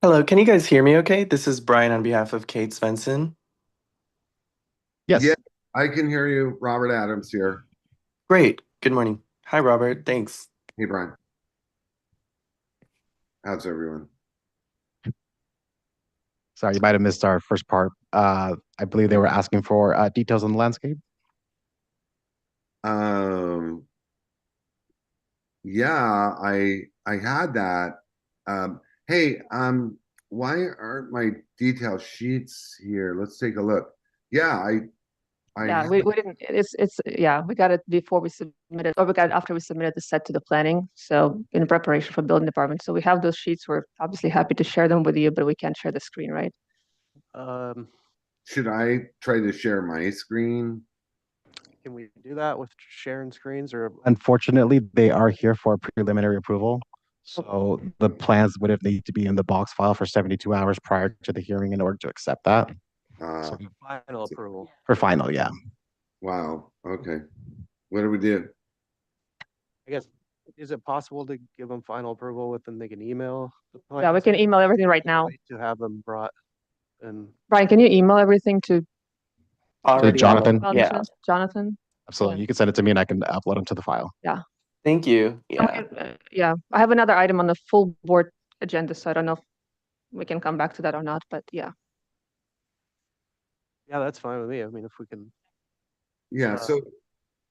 Hello, can you guys hear me okay? This is Brian on behalf of Kate Svensson. Yeah, Yes. I can hear you. Robert Adams here. Great. Good morning. Hi, Robert. Thanks. Hey, Brian. How's everyone? Sorry, you might have missed our first part. I believe they were asking for details on the landscape. Um, yeah, I had that. Hey, why aren't my detail sheets here? Let's take a look. Yeah, I Yeah, had, we didn't, yeah, we got it before we submitted, or we got it after we submitted the set to the planning. So in preparation for building department. So we have those sheets. We're obviously happy to share them with you, but we can't share the screen, right? Um, should I try to share my screen? can we do that with sharing screens or? Unfortunately, they are here for preliminary approval. So the plans would have need to be in the box file for 72 hours prior to the hearing in order to accept that. Uh, So Final approval. for final, yeah. wow. Okay. What do we do? I guess, is it possible to give them final approval with, and they can email the Yeah, we plans? can email everything right now. To have them brought and, Brian, can you email everything to To Already on Jonathan, it. Yeah. Jonathan? absolutely. You can send it to me and I can upload them to the file. Yeah. Thank you. Yeah. Yeah, I have another item on the full board agenda, so I don't know if we can come back to that or not, but yeah. yeah, that's fine with me. I mean, if we can, Yeah, Uh, so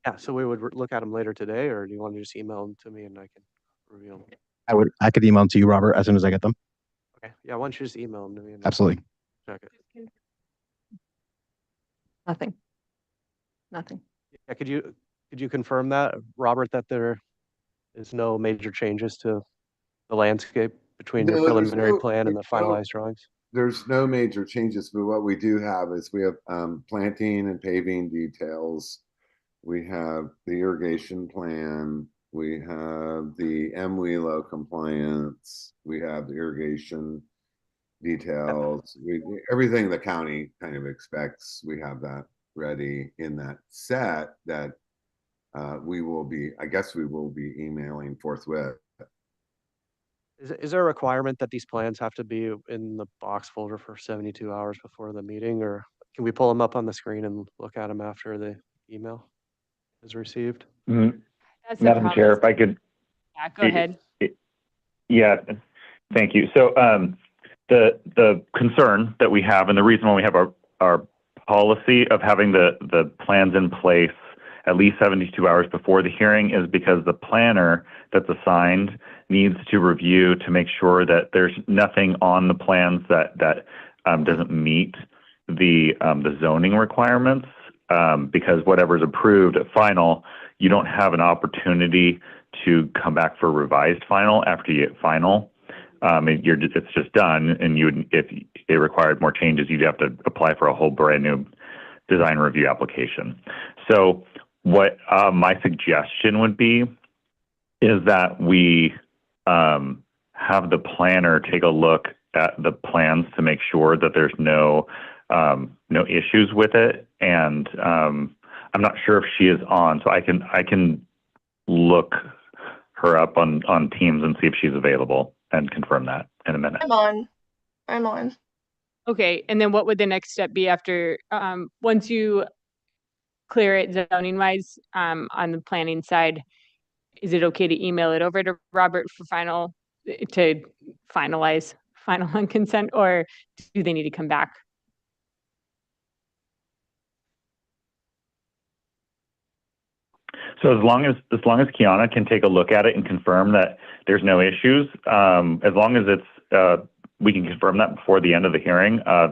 yeah, so we would look at them later today, or do you want to just email them to me and I can review them? I could email them to you, Robert, as soon as I get them. Okay, yeah, why don't you just email them to me and I'll Absolutely. check it. Nothing. Nothing. Yeah, could you confirm that, Robert, that there is no major changes to the landscape between your no, preliminary plan and the finalized drawings? there's no major changes, but what we do have is we have planting and paving details. We have the irrigation plan. We have the MWELO compliance. We have the irrigation details. Everything the county kind of expects. We have that ready in that set that I guess we will be emailing forthwith. Is there a requirement that these plans have to be in the box folder for 72 hours before the meeting, or can we pull them up on the screen and look at them after the email is received? Mhm. That's the Madam Chair, promise. if I could, Yeah, go ahead. yeah, thank you. So the concern that we have, and the reason why we have our policy of having the plans in place at least 72 hours before the hearing is because the planner that's assigned needs to review to make sure that there's nothing on the plans that doesn't meet the zoning requirements, because whatever's approved at final, you don't have an opportunity to come back for revised final after you get final. It's just done, and if it required more changes, you'd have to apply for a whole brand new design review application. So what my suggestion would be is that we have the planner take a look at the plans to make sure that there's no issues with it. And I'm not sure if she is on, so I can look her up on Teams and see if she's available and confirm that in a minute. I'm on. I'm on. Okay, and then what would the next step be after, once you clear it zoning wise, on the planning side? Is it okay to email it over to Robert for to finalize final on consent, or do they need to come back? So as long as Kiana can take a look at it and confirm that there's no issues, as long as we can confirm that before the end of the hearing, I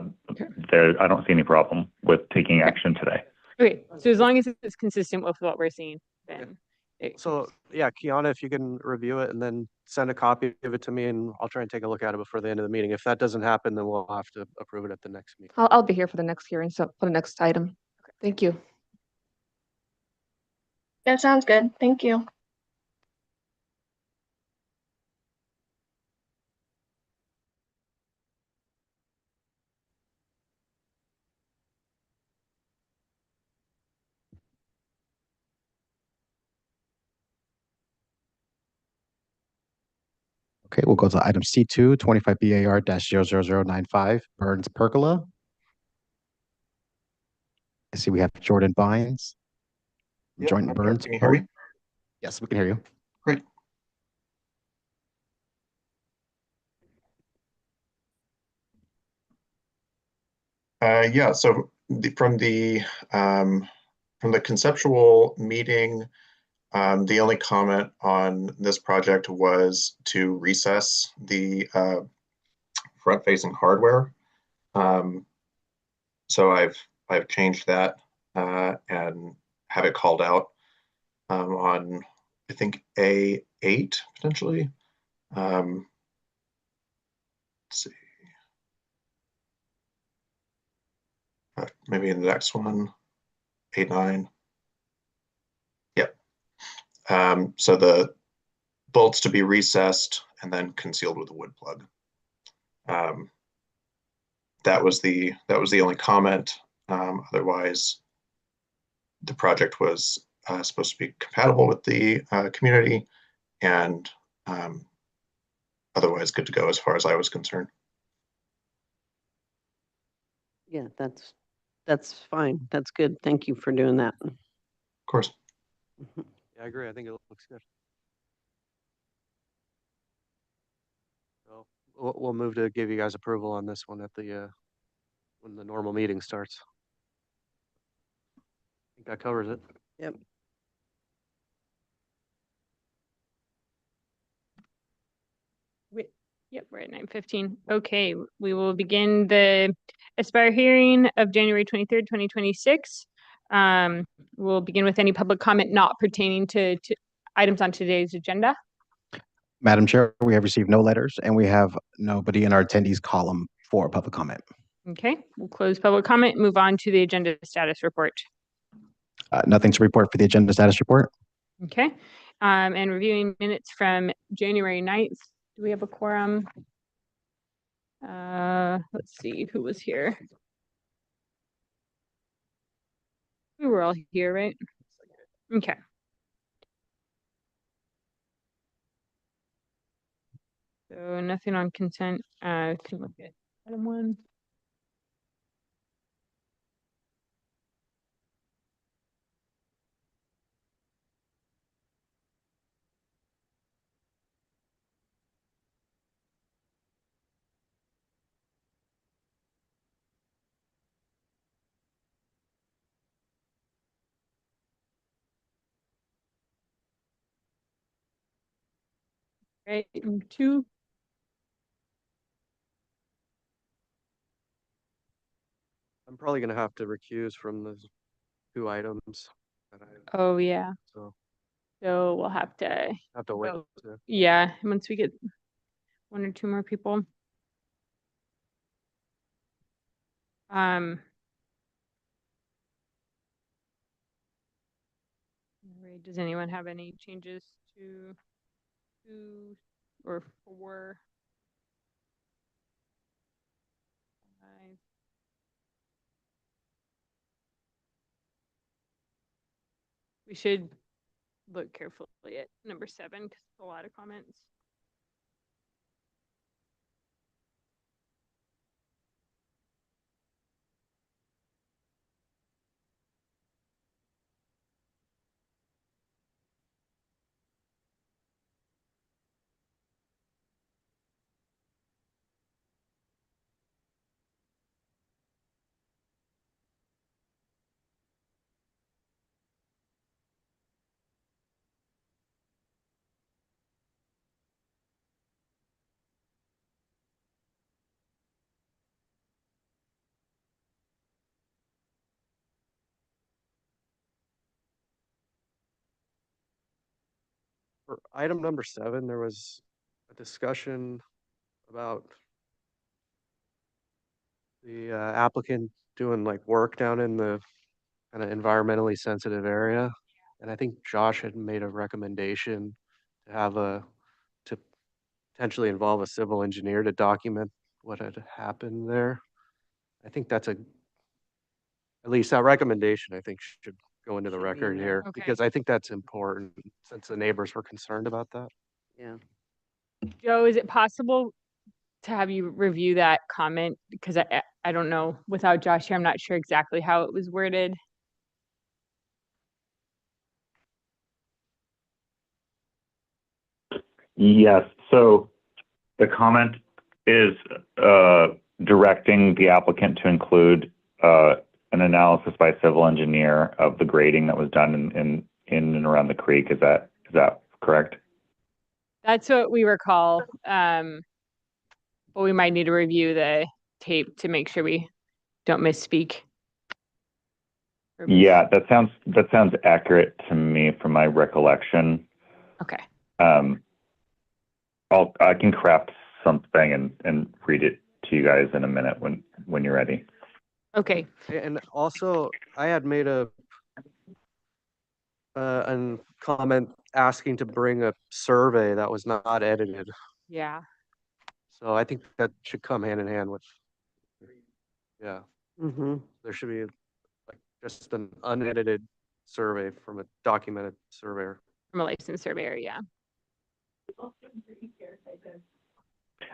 don't see any problem with taking action today. Okay, so as long as it's consistent with what we're seeing, then. So yeah, Kiana, if you can review it and then send a copy of it to me, and I'll try and take a look at it before the end of the meeting. If that doesn't happen, then we'll have to approve it at the next meeting. I'll be here for the next hearing, so for the next item. Thank you. That sounds good. Thank you. Okay, we'll go to item C2, 25 BAR-00095, Burns Pergola. I see we have Jordan Vines. Yep, Joint I'm Burns. Can you hear me? Yes, we can hear you. Great. Yeah, so from the conceptual meeting, the only comment on this project was to recess the front-facing hardware. So I've changed that and have it called out on, I think, A8 potentially. Let's see. Maybe in the next one, A9. Yep. So the bolts to be recessed and then concealed with a wood plug. That was the only comment. Otherwise, the project was supposed to be compatible with the community and otherwise good to go as far as I was concerned. Yeah, that's fine. That's good. Thank you for doing that. Of course. Yeah, I agree. I think it looks good. So we'll move to give you guys approval on this one at the when the normal meeting starts. I think that covers it. Yep. Yep, we're at 9:15. Okay, we will begin the Aspire hearing of January 23rd, 2026. We'll begin with any public comment not pertaining to items on today's agenda. Madam Chair, we have received no letters and we have nobody in our attendees column for public comment. Okay, we'll close public comment, move on to the agenda status report. Nothing to report for the agenda status report. Okay, and reviewing minutes from January 9th. Do we have a quorum? Let's see who was here. We were all here, right? Okay. So nothing on consent. Can look at item 1. Right, and 2. I'm probably gonna have to recuse from the 2 items that Oh yeah, so so we'll have to, wait. Oh. yeah, once we get 1 or 2 more people. Right, does anyone have any changes to 2 or 4? 5? We should look carefully at number 7 because it's a lot of comments. For item number 7, there was a discussion about the applicant doing like work down in the kind of environmentally sensitive area. And I think Josh had made a recommendation to have to potentially involve a civil engineer to document what had happened there. I think that's at least that recommendation, I think should go into the Should be in record there. here Okay. because I think that's important since the neighbors were concerned about that. Yeah. Joe, is it possible to have you review that comment? Because I don't know, without Josh here, I'm not sure exactly how it was worded. Yes, so the comment is directing the applicant to include an analysis by a civil engineer of the grading that was done in and around the creek. Is that correct? That's what we recall. But we might need to review the tape to make sure we don't misspeak. Yeah, that sounds accurate to me from my recollection. Okay. I can craft something and read it to you guys in a minute when you're ready. Okay. And also, I had made a comment asking to bring a survey that was not edited. Yeah. So I think that should come hand in hand with, yeah, Mm-hmm. there should be like just an unedited survey from a documented surveyor. From a licensed surveyor, yeah.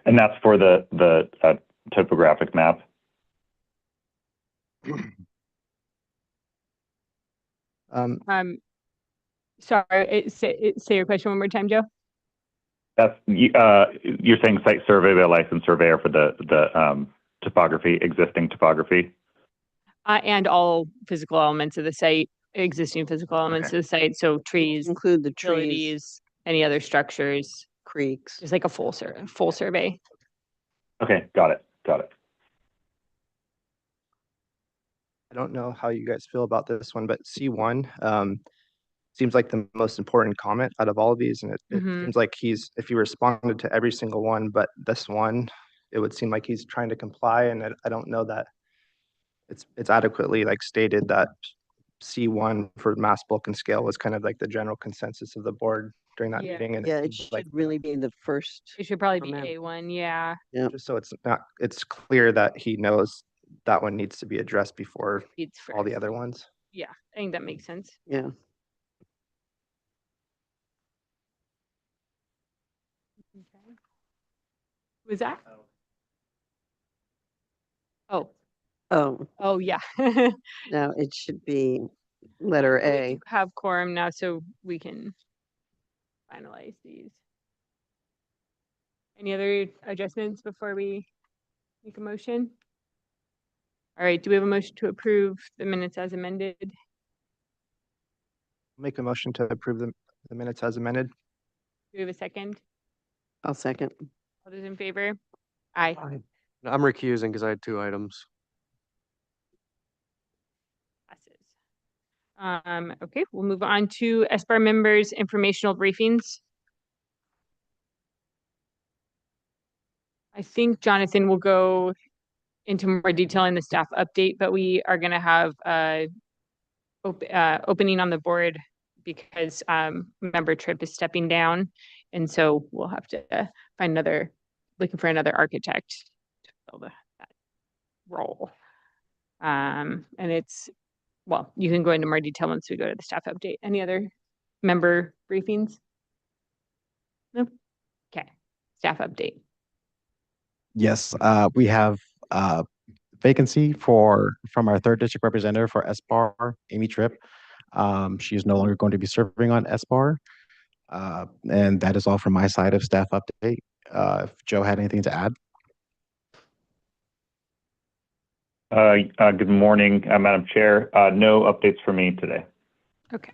And that's for the topographic map. Sorry, say your question one more time, Joe. That's you're saying site survey by a licensed surveyor for the topography, existing topography. And all physical elements of the site, existing physical elements of the site, so trees, Include the trees, utilities, any other structures, creeks. just like a full survey. Okay, got it. I don't know how you guys feel about this one, but C1 seems like the most important comment out of all of these. And it Mhm. seems like if he responded to every single one, but this one, it would seem like he's trying to comply. And I don't know that it's adequately like stated that C1 for mass bulk and scale was kind of like the general consensus of the board during that Yeah. meeting. And Yeah, it seems like should really be the first. It should probably be Format. A1, yeah. just so it's clear that he knows that one needs to be addressed before It's all the first. other ones. Yeah, I think that makes sense. Yeah. Okay. Was that? Oh, yeah. Now it should be letter A. Have quorum now so we can finalize these. Any other adjustments before we make a motion? All right, do we have a motion to approve the minutes as amended? Make a motion to approve the minutes as amended. Do we have a second? I'll second. All those in favor? Aye. I'm recusing because I had 2 items. Passes. Okay, we'll move on to SBAR members' informational briefings. I think Jonathan will go into more detail in the staff update, but we are going to have opening on the board because member Tripp is stepping down, and so we'll have to find looking for another architect to fill that role. And well, you can go into more detail once we go to the staff update. Any other member briefings? No. Okay, staff update. Yes, we have vacancy from our 3rd district representative for SBAR, Amy Tripp. She is no longer going to be serving on SBAR. And that is all from my side of staff update. If Joe had anything to add. Good morning, Madam Chair. No updates for me today. Okay.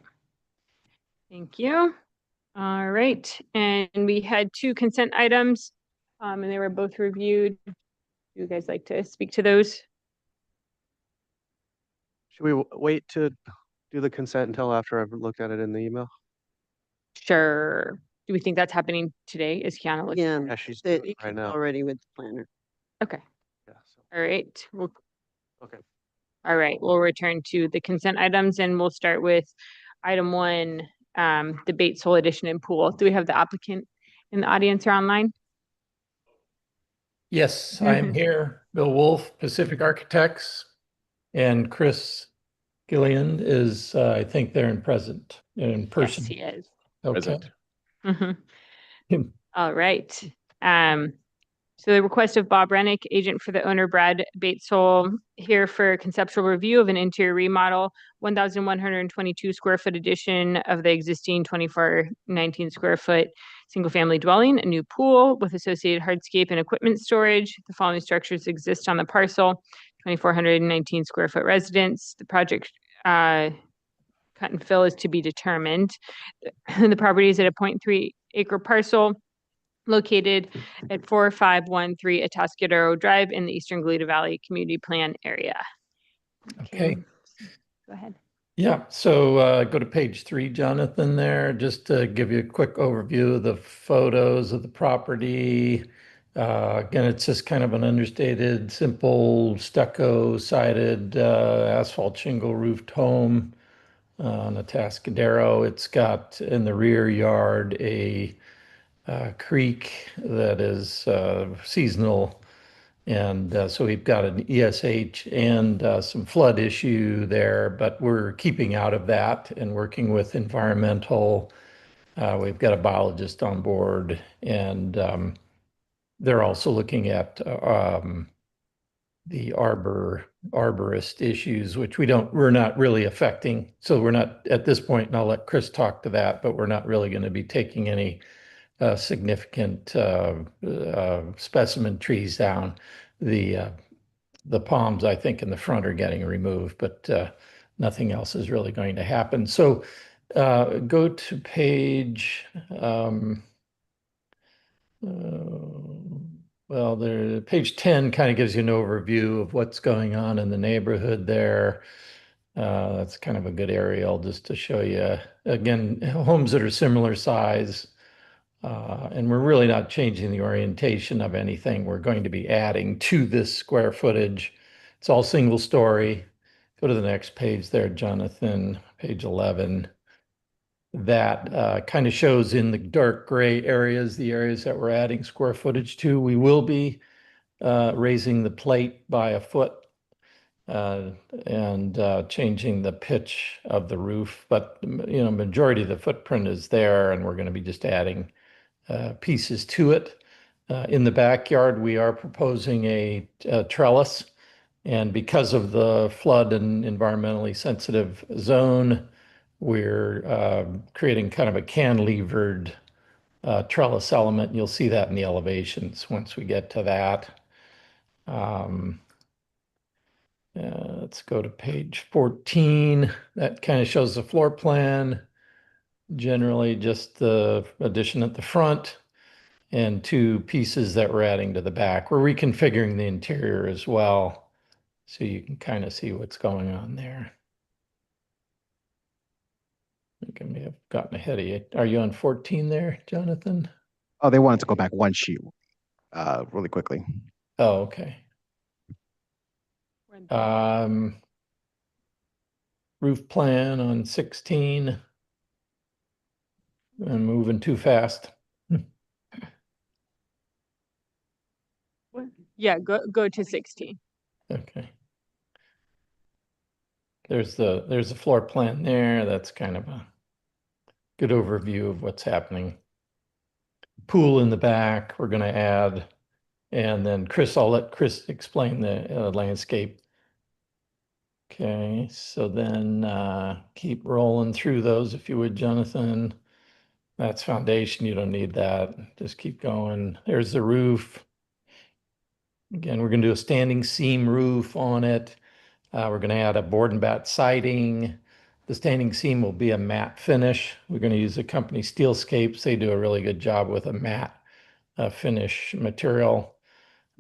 Thank you. All right, and we had 2 consent items, and they were both reviewed. Do you guys like to speak to those? Should we wait to do the consent until after I've looked at it in the email? Sure. Do we think that's happening today? Is Kiana looking? Yeah, Yeah, she's it- doing it right now. already with the planner. Okay. Yeah, so, All right. okay. All right. We'll return to the consent items, and we'll start with item 1, debate sole addition and pool. Do we have the applicant in the audience or online? Yes, I'm here. Bill Wolf, Pacific Architects, and Chris Gillian is, I think they're in person. Yes, he is. Okay. Mhm. All right. So the request of Bob Rennick, agent for the owner Brad Batesole, here for conceptual review of an interior remodel, 1,122 square foot addition of the existing 2419 square foot single family dwelling, a new pool with associated hardscape and equipment storage. The following structures exist on the parcel: 2,419 square foot residence. The project cut and fill is to be determined. The property is at a 0.3 acre parcel located at 4513 Atascadero Drive in the Eastern Goleta Valley Community Plan area. Okay. Go ahead. Yeah, so go to page 3, Jonathan, there, just to give you a quick overview of the photos of the property. Again, it's just kind of an understated, simple stucco sided asphalt shingle roofed home on Atascadero. It's got in the rear yard a creek that is seasonal. And so we've got an ESH and some flood issue there, but we're keeping out of that and working with environmental. We've got a biologist on board, and they're also looking at the arborist issues, which we're not really affecting. So we're not at this point, and I'll let Chris talk to that, but we're not really going to be taking any significant specimen trees down. The palms, I think, in the front are getting removed, but nothing else is really going to happen. So go to page, page 10 kind of gives you an overview of what's going on in the neighborhood there. That's kind of a good aerial just to show you, again, homes that are similar size. And we're really not changing the orientation of anything. We're going to be adding to this square footage. It's all single story. Go to the next page there, Jonathan, page 11. That kind of shows in the dark gray areas, the areas that we're adding square footage to. We will be raising the plate by a foot and changing the pitch of the roof. But, majority of the footprint is there, and we're going to be just adding pieces to it. In the backyard, we are proposing a trellis, and because of the flood and environmentally sensitive zone, we're creating kind of a cantilevered trellis element. You'll see that in the elevations once we get to that. Let's go to page 14. That kind of shows the floor plan. Generally just the addition at the front and 2 pieces that we're adding to the back. We're reconfiguring the interior as well, so you can kind of see what's going on there. I think I may have gotten ahead of you. Are you on 14 there, Jonathan? Oh, they wanted to go back one sheet really quickly. Oh, okay. Roof plan on 16. I'm moving too fast. Yeah, go to 16. Okay. There's the floor plan there. That's kind of a good overview of what's happening. Pool in the back, we're going to add. And then I'll let Chris explain the landscape. Okay, so then keep rolling through those if you would, Jonathan. That's foundation, you don't need that. Just keep going. There's the roof. Again, we're going to do a standing seam roof on it. We're going to add a board and bat siding. The standing seam will be a matte finish. We're going to use the company Steelscapes. They do a really good job with a matte finish material.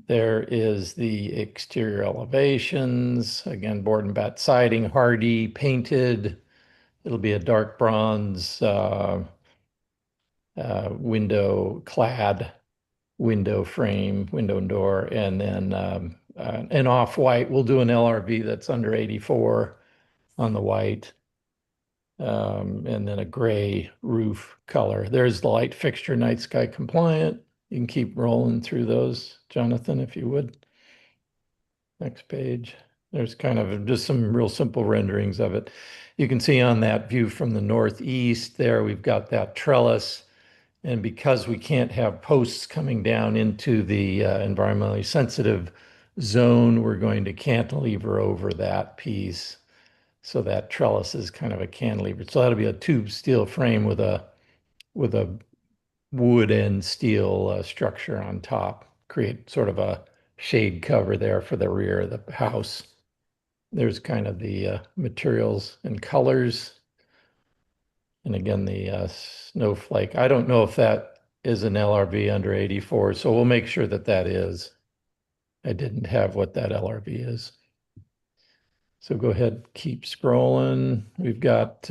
There is the exterior elevations. Again, board and bat siding, hardy, painted. It'll be a dark bronze window clad window frame, window and door, and then an off-white. We'll do an LRV that's under 84 on the white, and then a gray roof color. There's the light fixture, night sky compliant. You can keep rolling through those, Jonathan, if you would. Next page. There's kind of just some real simple renderings of it. You can see on that view from the northeast there, we've got that trellis. And because we can't have posts coming down into the environmentally sensitive zone, we're going to cantilever over that piece. So that trellis is kind of a cantilever. So that'll be a tube steel frame with a wood and steel structure on top. Create sort of a shade cover there for the rear of the house. There's kind of the materials and colors. And again, the snowflake. I don't know if that is an LRV under 84, so we'll make sure that that is. I didn't have what that LRV is. So go ahead, keep scrolling. We've got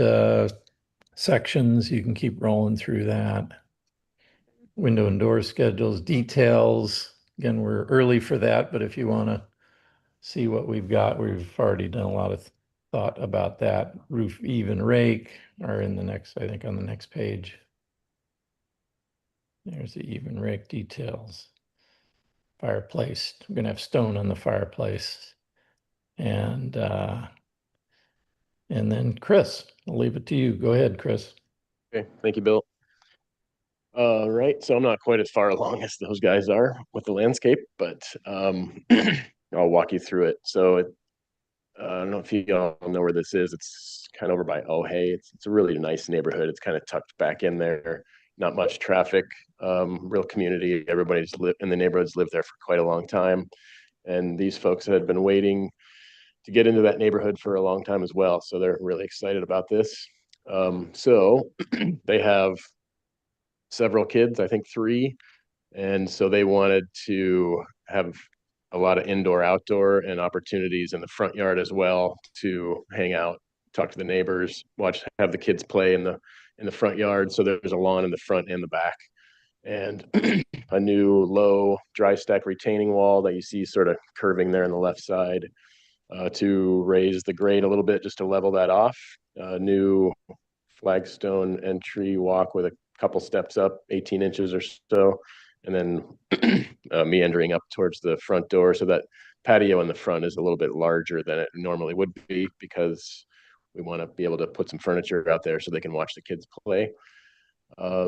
sections. You can keep rolling through that. Window and door schedules, details. Again, we're early for that, but if you want to see what we've got, we've already done a lot of thought about that. Roof eave and rake are in the next, I think on the next page. There's the eave and rake details. Fireplace, we're gonna have stone on the fireplace. And then Chris, I'll leave it to you. Go ahead, Chris. Okay, thank you, Bill. Right, so I'm not quite as far along as those guys are with the landscape, but I'll walk you through it. So I don't know if you all know where this is. It's kind of over by Ojai. It's a really nice neighborhood. It's kind of tucked back in there. Not much traffic, real community. Everybody's lived in the neighborhoods, lived there for quite a long time. And these folks had been waiting to get into that neighborhood for a long time as well. So they're really excited about this. So they have several kids, I think 3. And so they wanted to have a lot of indoor, outdoor, and opportunities in the front yard as well to hang out, talk to the neighbors, have the kids play in the front yard. So there's a lawn in the front and the back, and a new low dry stack retaining wall that you see sort of curving there on the left side to raise the grade a little bit, just to level that off. New flagstone entry walk with a couple steps up, 18 inches or so, and then meandering up towards the front door. So that patio in the front is a little bit larger than it normally would be, because we want to be able to put some furniture out there so they can watch the kids play.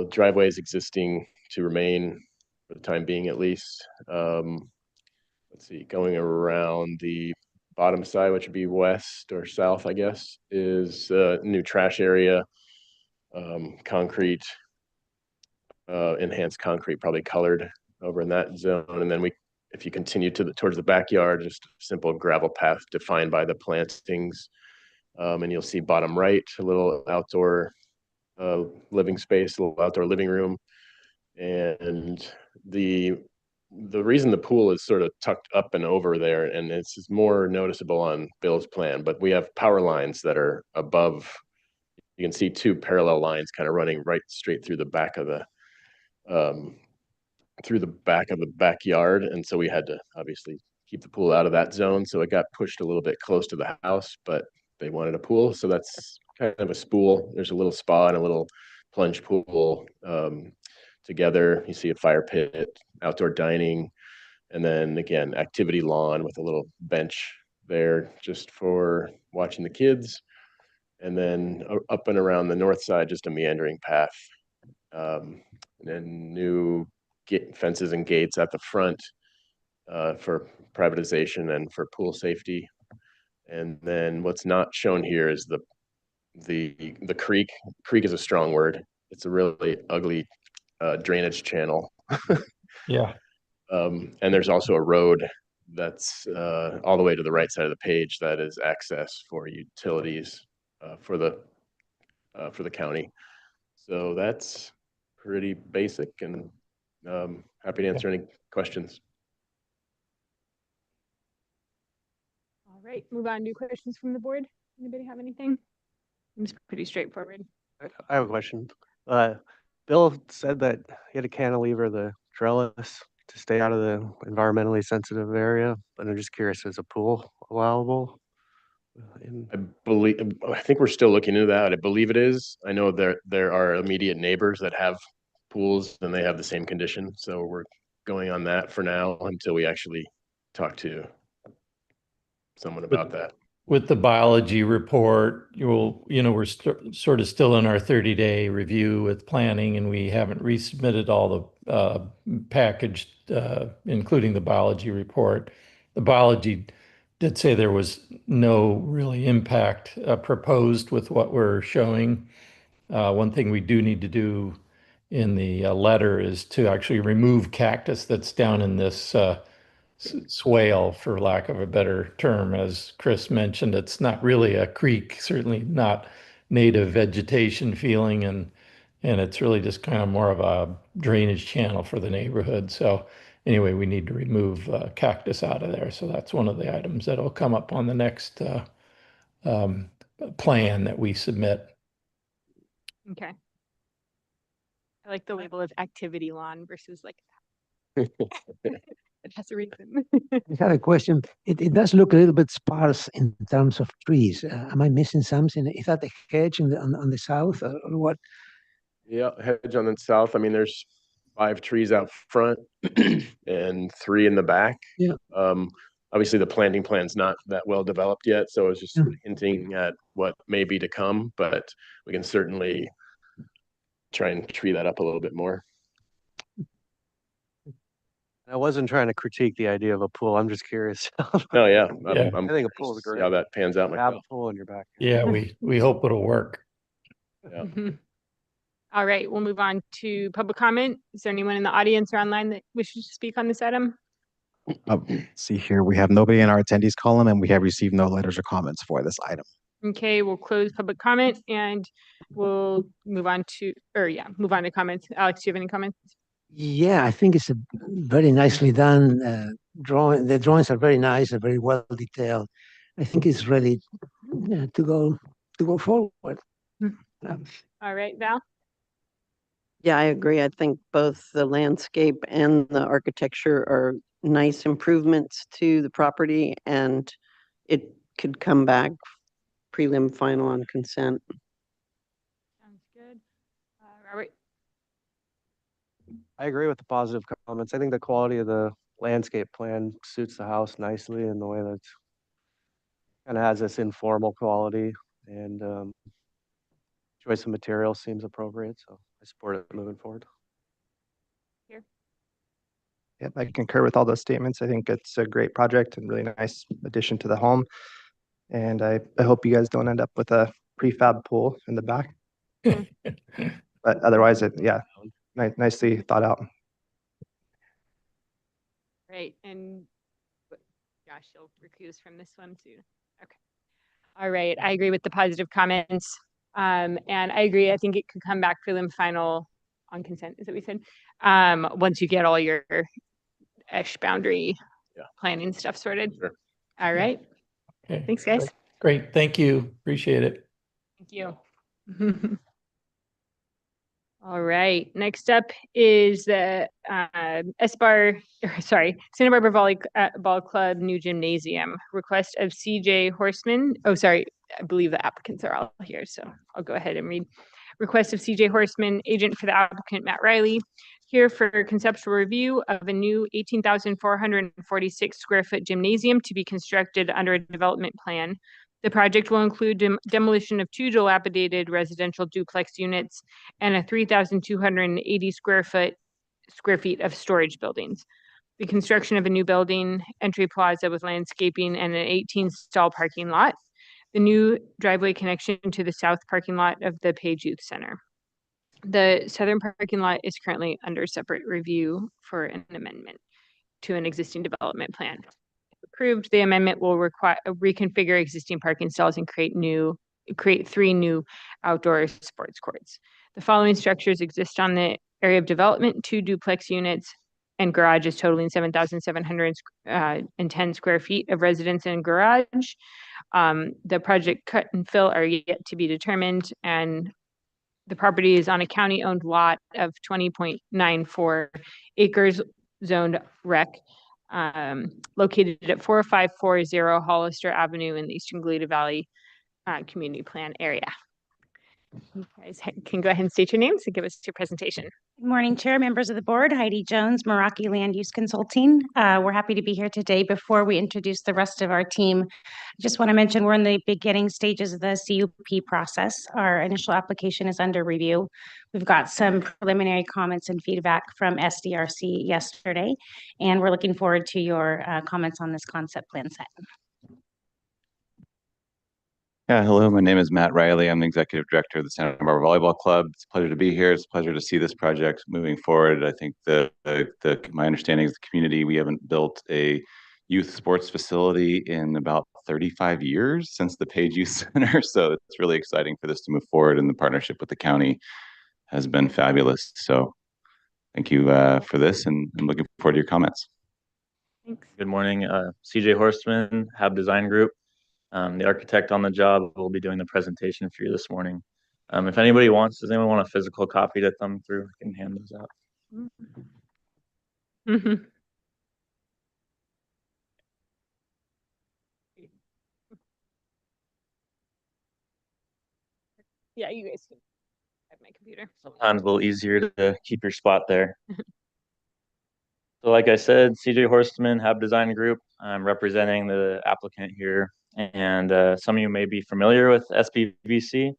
Driveway is existing to remain for the time being, at least. Let's see, going around the bottom side, which would be west or south, I guess, is a new trash area, concrete, enhanced concrete, probably colored over in that zone. And then if you continue towards the backyard, just a simple gravel path defined by the plantings. And you'll see bottom right, a little outdoor living space, a little outdoor living room. And the reason the pool is sort of tucked up and over there, and it's more noticeable on Bill's plan, but we have power lines that are above. You can see 2 parallel lines kind of running right straight through the back of the backyard. And so we had to obviously keep the pool out of that zone. So it got pushed a little bit close to the house, but they wanted a pool. So that's kind of a spool. There's a little spa and a little plunge pool together. You see a fire pit, outdoor dining, and then again, activity lawn with a little bench there just for watching the kids. And then up and around the north side, just a meandering path. And then new fences and gates at the front for privatization and for pool safety. And then what's not shown here is the creek. Creek is a strong word. It's a really ugly drainage channel. Yeah. And there's also a road that's all the way to the right side of the page that is access for utilities for the county. So that's pretty basic, and happy to answer any questions. All right, move on to questions from the board. Anybody have anything? It's pretty straightforward. I have a question. Bill said that he had to cantilever the trellis to stay out of the environmentally sensitive area, but I'm just curious, is a pool allowable? I think we're still looking into that. I believe it is. I know there are immediate neighbors that have pools and they have the same condition. So we're going on that for now until we actually talk to someone about that. with the biology report, we're sort of still in our 30-day review with planning, and we haven't resubmitted all the package, including the biology report. The biology did say there was no really impact proposed with what we're showing. One thing we do need to do in the letter is to actually remove cactus that's down in this swale, for lack of a better term. As Chris mentioned, it's not really a creek, certainly not native vegetation feeling, and it's really just kind of more of a drainage channel for the neighborhood. So anyway, we need to remove cactus out of there. So that's one of the items that'll come up on the next plan that we submit. Okay. I like the label of activity lawn versus like it has a reason. I have a question. It does look a little bit sparse in terms of trees. Am I missing something? Is that the hedge on the south or what? Yeah, hedge on the south. I mean, there's 5 trees out front and 3 in the back. Yeah. Obviously the planting plan's not that well developed yet, so it's just Yeah. hinting at what may be to come, but we can certainly try and tree that up a little bit more. I wasn't trying to critique the idea of a pool. I'm just curious. Oh, yeah. Yeah. I'm I think a pool is curious to see great. how that pans out Have a myself. pool in your back. Yeah, we hope it'll work. Yeah. All right, we'll move on to public comment. Is there anyone in the audience or online that wishes to speak on this item? See here, we have nobody in our attendees column, and we have received no letters or comments for this item. Okay, we'll close public comment and we'll move on to comments. Alex, do you have any comments? Yeah, I think it's a very nicely done drawing. The drawings are very nice and very well detailed. I think it's ready to go forward. All right, Val? Yeah, I agree. I think both the landscape and the architecture are nice improvements to the property, and it could come back prelim final on consent. Sounds good. Robert? I agree with the positive comments. I think the quality of the landscape plan suits the house nicely in the way that kind of has this informal quality, and choice of material seems appropriate, so I support it moving forward. Here. Yep, I concur with all those statements. I think it's a great project and really nice addition to the home. And I hope you guys don't end up with a prefab pool in the back. But otherwise, nicely thought out. Right, and Josh, you'll recuse from this one too. Okay. All right, I agree with the positive comments. And I agree, I think it could come back prelim final on consent, is what we said. Once you get all your ESH boundary planning stuff sorted. Sure. All right. Okay. Thanks, guys. Great. Thank you. Appreciate it. Thank you. All right, next up is the Santa Barbara Volleyball Club new gymnasium. Request of CJ Horseman. Oh, sorry, I believe the applicants are all here, so I'll go ahead and read. Request of CJ Horseman, agent for the applicant Matt Riley, here for conceptual review of a new 18,446 square foot gymnasium to be constructed under a development plan. The project will include demolition of 2 dilapidated residential duplex units and a 3,280 square feet of storage buildings. The construction of a new building, entry plaza with landscaping, and an 18-stall parking lot. The new driveway connection to the south parking lot of the Page Youth Center. The southern parking lot is currently under separate review for an amendment to an existing development plan. Approved, the amendment will reconfigure existing parking stalls and create 3 new outdoor sports courts. The following structures exist on the area of development: 2 duplex units and garages totaling 7,710 square feet of residence and garage. The project cut and fill are yet to be determined, and the property is on a county-owned lot of 20.94 acres, zoned rec. Located at 4540 Hollister Avenue in the Eastern Galita Valley Community Plan area. You guys can go ahead and state your names and give us your presentation. Good morning, Chair, members of the board. Heidi Jones, Meraki Land Use Consulting. We're happy to be here today. Before we introduce the rest of our team, I just want to mention we're in the beginning stages of the CUP process. Our initial application is under review. We've got some preliminary comments and feedback from SDRC yesterday, and we're looking forward to your comments on this concept plan set. Yeah, hello, my name is Matt Riley. I'm the Executive Director of the Santa Barbara Volleyball Club. It's a pleasure to be here. It's a pleasure to see this project moving forward. I think my understanding is the community, we haven't built a youth sports facility in about 35 years since the Page Youth Center. So it's really exciting for this to move forward, and the partnership with the county has been fabulous. So thank you for this, and I'm looking forward to your comments. Thanks. Good morning, CJ Horstman, Hab Design Group. The architect on the job will be doing the presentation for you this morning. If anybody wants, does anyone want a physical copy to thumb through? I can hand those out. Mm-hmm. Yeah, you guys can have my computer. Sometimes a little easier to keep your spot there. So like I said, CJ Horstman, Hab Design Group. I'm representing the applicant here. And some of you may be familiar with SBVC.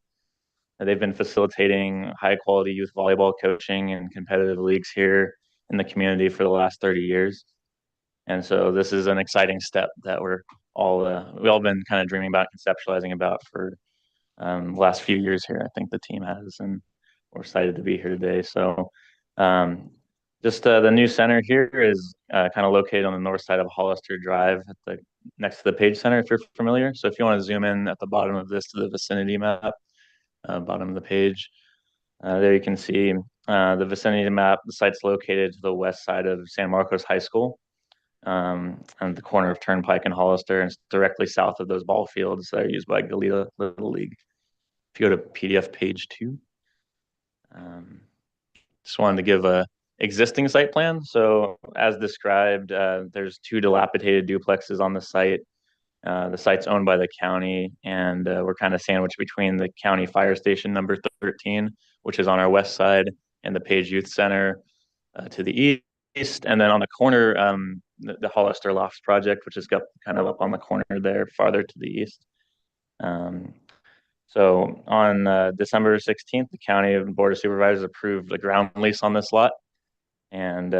They've been facilitating high quality youth volleyball coaching and competitive leagues here in the community for the last 30 years. And so this is an exciting step that we've all been kind of dreaming about, conceptualizing about for the last few years here. I think the team has, and we're excited to be here today. So the new center here is kind of located on the north side of Hollister Drive next to the Page Center, if you're familiar. So if you want to zoom in at the bottom of this to the vicinity map, bottom of the page, there you can see the vicinity map. The site's located to the west side of San Marcos High School, on the corner of Turnpike and Hollister, and it's directly south of those ball fields that are used by Goleta Little League. If you go to PDF page 2, just wanted to give a existing site plan. So as described, there's 2 dilapidated duplexes on the site. The site's owned by the county, and we're kind of sandwiched between the county fire station number 13, which is on our west side, and the Page Youth Center to the east. And then on the corner, the Hollister Lofts project, which is kind of up on the corner there, farther to the east. So on December 16th, the County Board of Supervisors approved the ground lease on this lot. And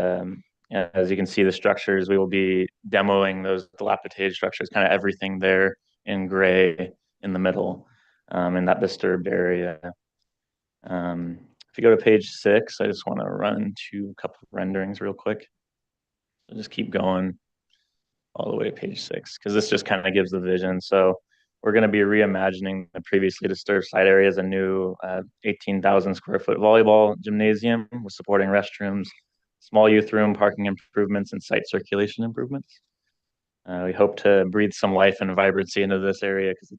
as you can see, the structures, we will be demoing those dilapidated structures, kind of everything there in gray in the middle, in that disturbed area. If you go to page 6, I just want to run to a couple of renderings real quick. So just keep going all the way to page 6, because this just kind of gives the vision. So we're going to be reimagining the previously disturbed site area as a new 18,000 square foot volleyball gymnasium with supporting restrooms, small youth room, parking improvements, and site circulation improvements. We hope to breathe some life and vibrancy into this area because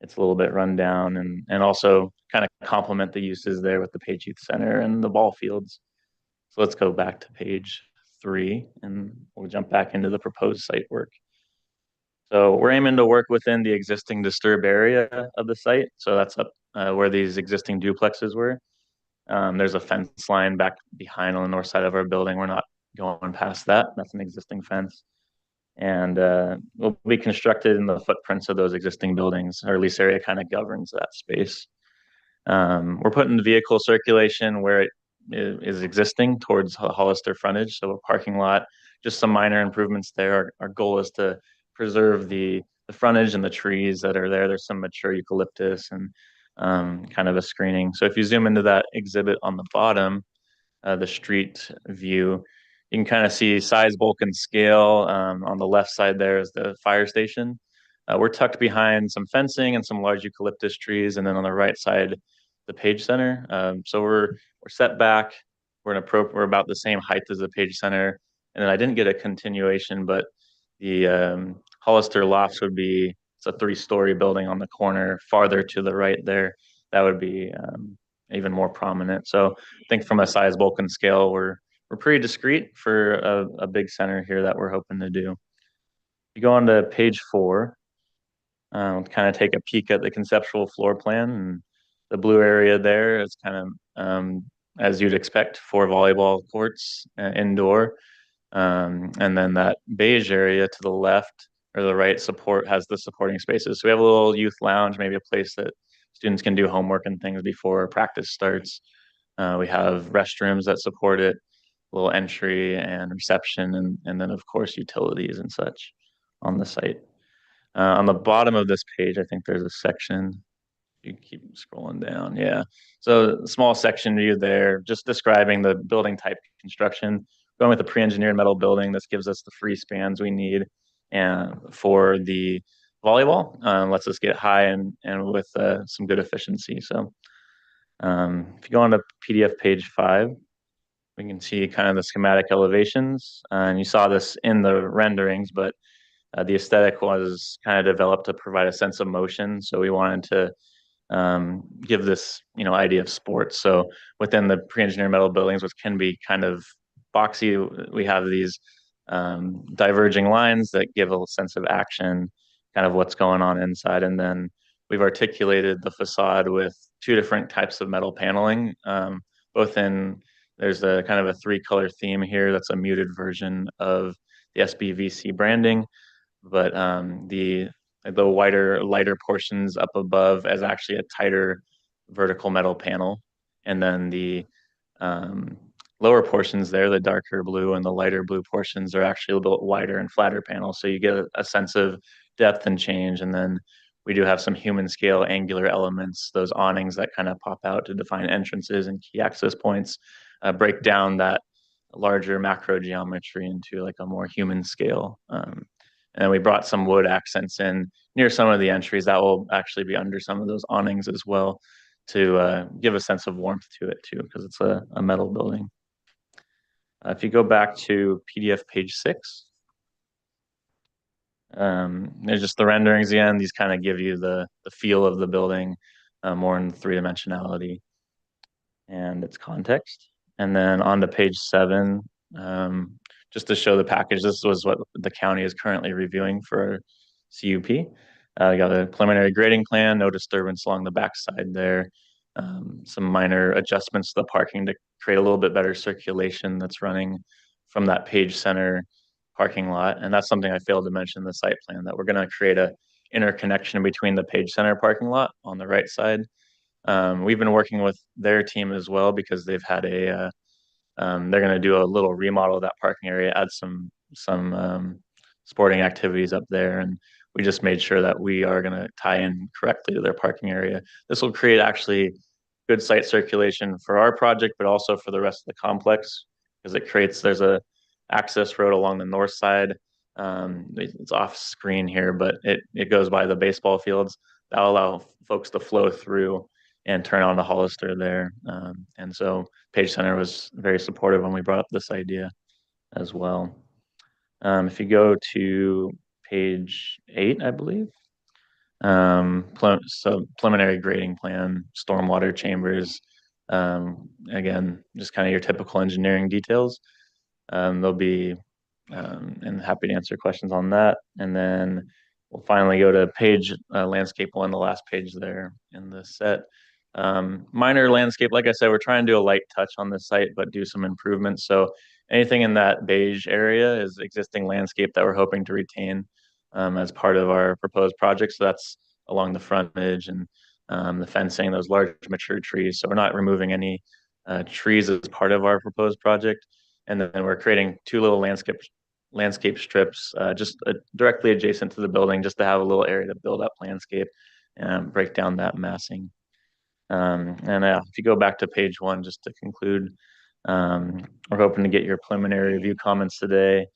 it's a little bit run down, and also kind of complement the uses there with the Page Youth Center and the ball fields. So let's go back to page 3, and we'll jump back into the proposed site work. So we're aiming to work within the existing disturbed area of the site. So that's up where these existing duplexes were. There's a fence line back behind on the north side of our building. We're not going past that. That's an existing fence. And will be constructed in the footprints of those existing buildings. Our lease area kind of governs that space. We're putting the vehicle circulation where it is existing towards Hollister frontage. So a parking lot, just some minor improvements there. Our goal is to preserve the frontage and the trees that are there. There's some mature eucalyptus and kind of a screening. So if you zoom into that exhibit on the bottom, the street view, you can kind of see size, bulk, and scale. On the left side there is the fire station. We're tucked behind some fencing and some large eucalyptus trees, and then on the right side, the Page Center. So we're set back. We're about the same height as the Page Center. And then I didn't get a continuation, but the Hollister Lofts would be, it's a 3-story building on the corner farther to the right there. That would be even more prominent. So I think from a size, bulk, and scale, we're pretty discreet for a big center here that we're hoping to do. You go on to page 4, kind of take a peek at the conceptual floor plan. And the blue area there is kind of, as you'd expect, 4 volleyball courts indoor. And then that beige area to the left or the right has the supporting spaces. So we have a little youth lounge, maybe a place that students can do homework and things before practice starts. We have restrooms that support it, a little entry and reception, and then of course utilities and such on the site. On the bottom of this page, I think there's a section. You keep scrolling down. Yeah. So small section view there, just describing the building type construction. Going with a pre-engineered metal building, this gives us the free spans we need and for the volleyball. Lets us get high and with some good efficiency. So if you go on to PDF page 5, we can see kind of the schematic elevations. And you saw this in the renderings, but the aesthetic was kind of developed to provide a sense of motion. So we wanted to give this, idea of sports. So within the pre-engineered metal buildings, which can be kind of boxy, we have these diverging lines that give a sense of action, kind of what's going on inside. And then we've articulated the facade with 2 different types of metal paneling, there's a kind of a 3-color theme here. That's a muted version of the SBVC branding, but the lighter portions up above is actually a tighter vertical metal panel. And then the lower portions there, the darker blue and the lighter blue portions are actually a little bit wider and flatter panels. So you get a sense of depth and change. And then we do have some human scale angular elements, those awnings that kind of pop out to define entrances and key access points, break down that larger macro geometry into like a more human scale. And we brought some wood accents in near some of the entries that will actually be under some of those awnings as well to give a sense of warmth to it too, because it's a metal building. If you go back to PDF page 6, there's just the renderings again. These kind of give you the feel of the building more in 3-dimensionality and its context. And then on to page 7, just to show the package, this was what the county is currently reviewing for CUP. We got a preliminary grading plan, no disturbance along the backside there. Some minor adjustments to the parking to create a little bit better circulation that's running from that Page Center parking lot. And that's something I failed to mention in the site plan, that we're going to create a interconnection between the Page Center parking lot on the right side. We've been working with their team as well because they've had they're going to do a little remodel of that parking area, add some sporting activities up there. And we just made sure that we are going to tie in correctly to their parking area. This will create actually good site circulation for our project, but also for the rest of the complex, because there's a access road along the north side. It's off screen here, but it goes by the baseball fields. That'll allow folks to flow through and turn on to Hollister there. And so Page Center was very supportive when we brought up this idea as well. If you go to page 8, I believe. So preliminary grading plan, stormwater chambers. Again, just kind of your typical engineering details. They'll be, and happy to answer questions on that. And then we'll finally go to page landscape 1, the last page there in the set. Minor landscape, like I said, we're trying to do a light touch on the site, but do some improvements. So anything in that beige area is existing landscape that we're hoping to retain as part of our proposed project. So that's along the frontage and the fencing, those large mature trees. So we're not removing any trees as part of our proposed project. And then we're creating 2 little landscape strips just directly adjacent to the building, just to have a little area to build up landscape and break down that massing. If you go back to page 1, just to conclude, we're hoping to get your preliminary review comments today,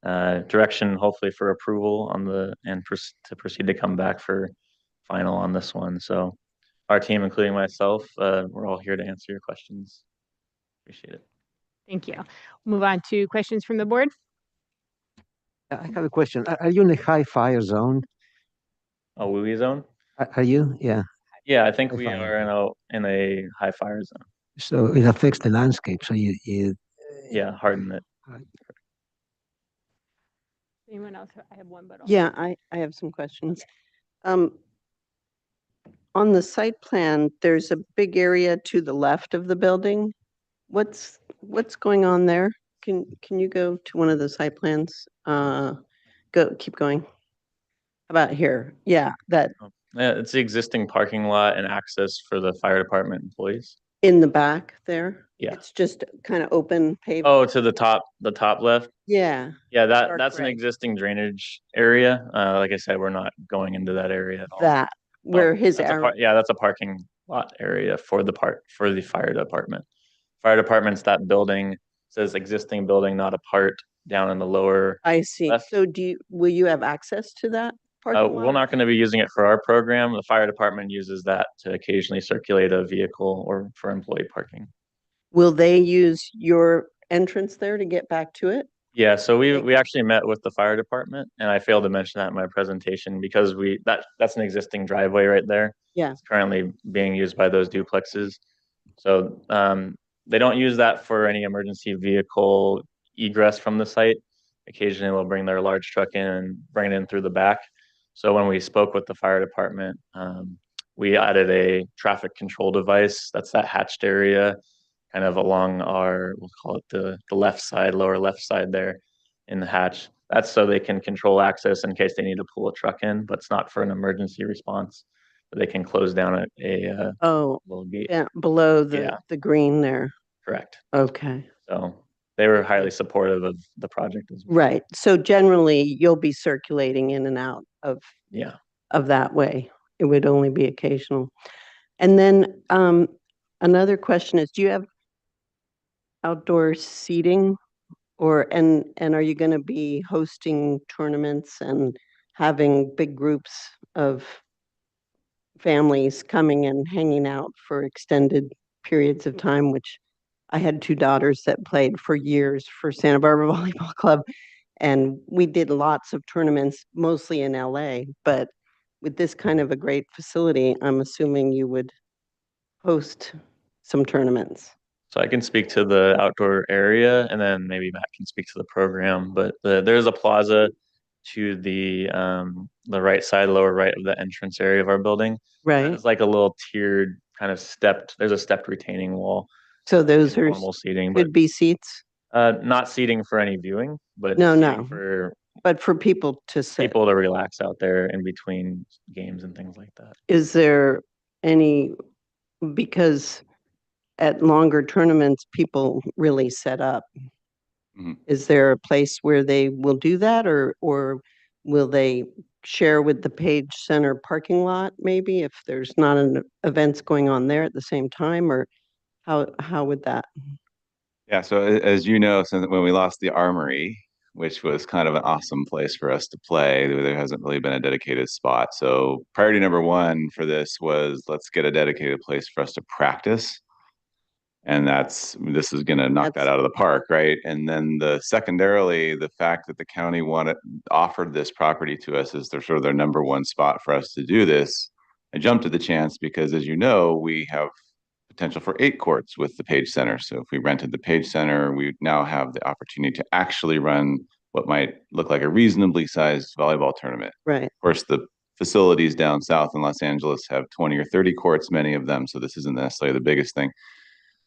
direction hopefully for approval on to proceed to come back for final on this one. So our team, including myself, we're all here to answer your questions. Appreciate it. Thank you. Move on to questions from the board. I have a question. Are you in a high fire zone? A WUI zone? Are you? Yeah. Yeah, I think we are in a high fire zone. So it affects the landscape. So you yeah, harden it. Anyone else? I have one, but yeah, I have some questions. on the site plan, there's a big area to the left of the building. What's going on there? Can you go to one of the site plans? Keep going. About here. Yeah, that Yeah, it's the existing parking lot and access for the fire department employees. in the back there. Yeah. It's just kind of open paved. Oh, to the top left. Yeah. Yeah, Dark that's an gray. existing drainage area. Like I said, we're not going into that area at all. That where his That's a arrow. yeah, that's a parking lot area for the fire department. Fire department's that building, says existing building, not a part down in the lower. I see. left. So will you have access to that parking We're lot? not going to be using it for our program. The fire department uses that to occasionally circulate a vehicle or for employee parking. Will they use your entrance there to get back to it? Yeah, so we actually met with the fire department, and I failed to mention that in my presentation because that's an existing driveway right there. Yeah. It's currently being used by those duplexes. So they don't use that for any emergency vehicle egress from the site. Occasionally they'll bring their large truck in and bring it in through the back. So when we spoke with the fire department, we added a traffic control device. That's that hatched area kind of along we'll call it the left side, lower left side there in the hatch. That's so they can control access in case they need to pull a truck in, but it's not for an emergency response. They can close down a little gate. Yeah, below the green there. Correct. Okay. So they were highly supportive of the project as well. Right. So generally you'll be circulating in and out of that way. It would only be occasional. And then another question is, do you have outdoor seating and are you going to be hosting tournaments and having big groups of families coming and hanging out for extended periods of time, which I had 2 daughters that played for years for Santa Barbara Volleyball Club. And we did lots of tournaments, mostly in LA, but with this kind of a great facility, I'm assuming you would host some tournaments. So I can speak to the outdoor area and then maybe Matt can speak to the program, but there's a plaza to the right side, lower right of the entrance area of our building. Right. It's like a little tiered kind of there's a stepped retaining wall. So those are normal seating, could be seats? Not seating for any viewing, but No. But for people to sit. People to relax out there in between games and things like that. Is there any, because at longer tournaments, people really set up. Mm-hmm. Is there a place where they will do that or will they share with the Page Center parking lot maybe if there's not an events going on there at the same time, or how would that? Yeah, so as you know, since when we lost the Armory, which was kind of an awesome place for us to play, there hasn't really been a dedicated spot. So priority number 1 for this was let's get a dedicated place for us to practice. And this is going to knock that out of the park, right? And then secondarily, the fact that the county offered this property to us as their number 1 spot for us to do this. I jumped at the chance because, as you know, we have potential for 8 courts with the Page Center. So if we rented the Page Center, we now have the opportunity to actually run what might look like a reasonably sized volleyball tournament. Right. Of course, the facilities down south in Los Angeles have 20 or 30 courts, many of them. So this isn't necessarily the biggest thing.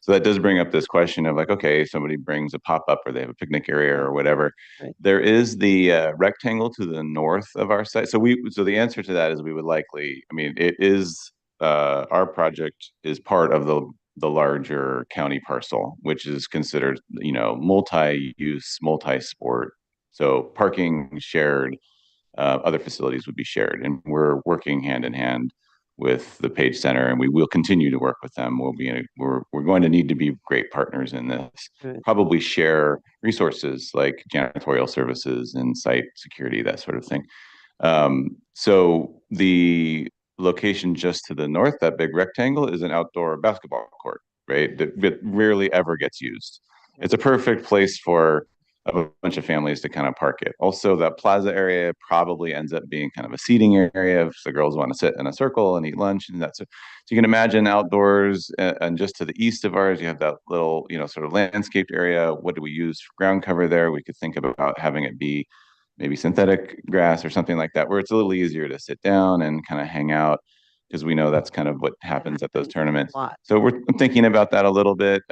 So that does bring up this question of like, okay, somebody brings a pop-up or they have a picnic area or whatever. Right. There is the rectangle to the north of our site. So the answer to that is we would likely, it is, our project is part of the larger county parcel, which is considered, multi-use, multi-sport. So parking shared, other facilities would be shared. And we're working hand in hand with the Page Center, and we will continue to work with them. We're going to need to be great partners in this. Right. Probably share resources like janitorial services and site security, that sort of thing. So the location just to the north, that big rectangle, is an outdoor basketball court, right? That rarely ever gets used. It's a perfect place for a bunch of families to kind of park it. Also, that plaza area probably ends up being kind of a seating area if the girls want to sit in a circle and eat lunch. And so you can imagine outdoors, and just to the east of ours, you have that little, sort of landscaped area. What do we use for ground cover there? We could think about having it be maybe synthetic grass or something like that, where it's a little easier to sit down and kind of hang out. because we know that's kind of what happens at those tournaments. lot. So we're thinking about that a little bit.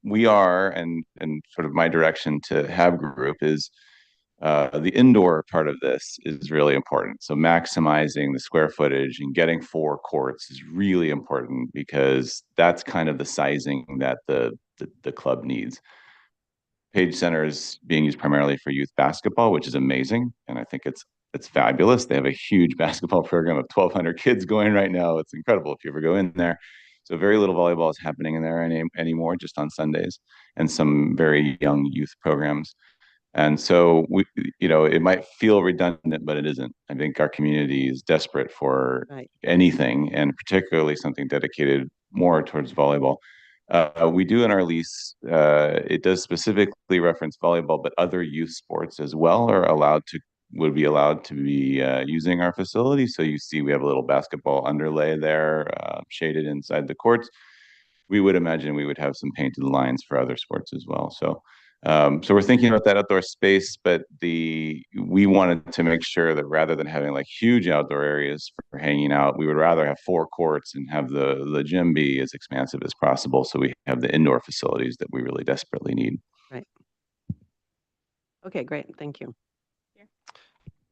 We are, and sort of my direction to have group is the indoor part of this is really important. So maximizing the square footage and getting 4 courts is really important because that's kind of the sizing that the club needs. Page Center is being used primarily for youth basketball, which is amazing, and I think it's fabulous. They have a huge basketball program of 1,200 kids going right now. It's incredible if you ever go in there. So very little volleyball is happening in there anymore, just on Sundays, and some very young youth programs. And so it might feel redundant, but it isn't. I think our community is desperate for anything, and particularly something dedicated more towards volleyball. We do in our lease, it does specifically reference volleyball, but other youth sports as well would be allowed to be using our facility. So you see we have a little basketball underlay there, shaded inside the courts. We would imagine we would have some painted lines for other sports as well. So we're thinking about that outdoor space, but we wanted to make sure that rather than having like huge outdoor areas for hanging out, we would rather have 4 courts and have the gym be as expansive as possible. So we have the indoor facilities that we really desperately need. Right. Okay, great. Thank you.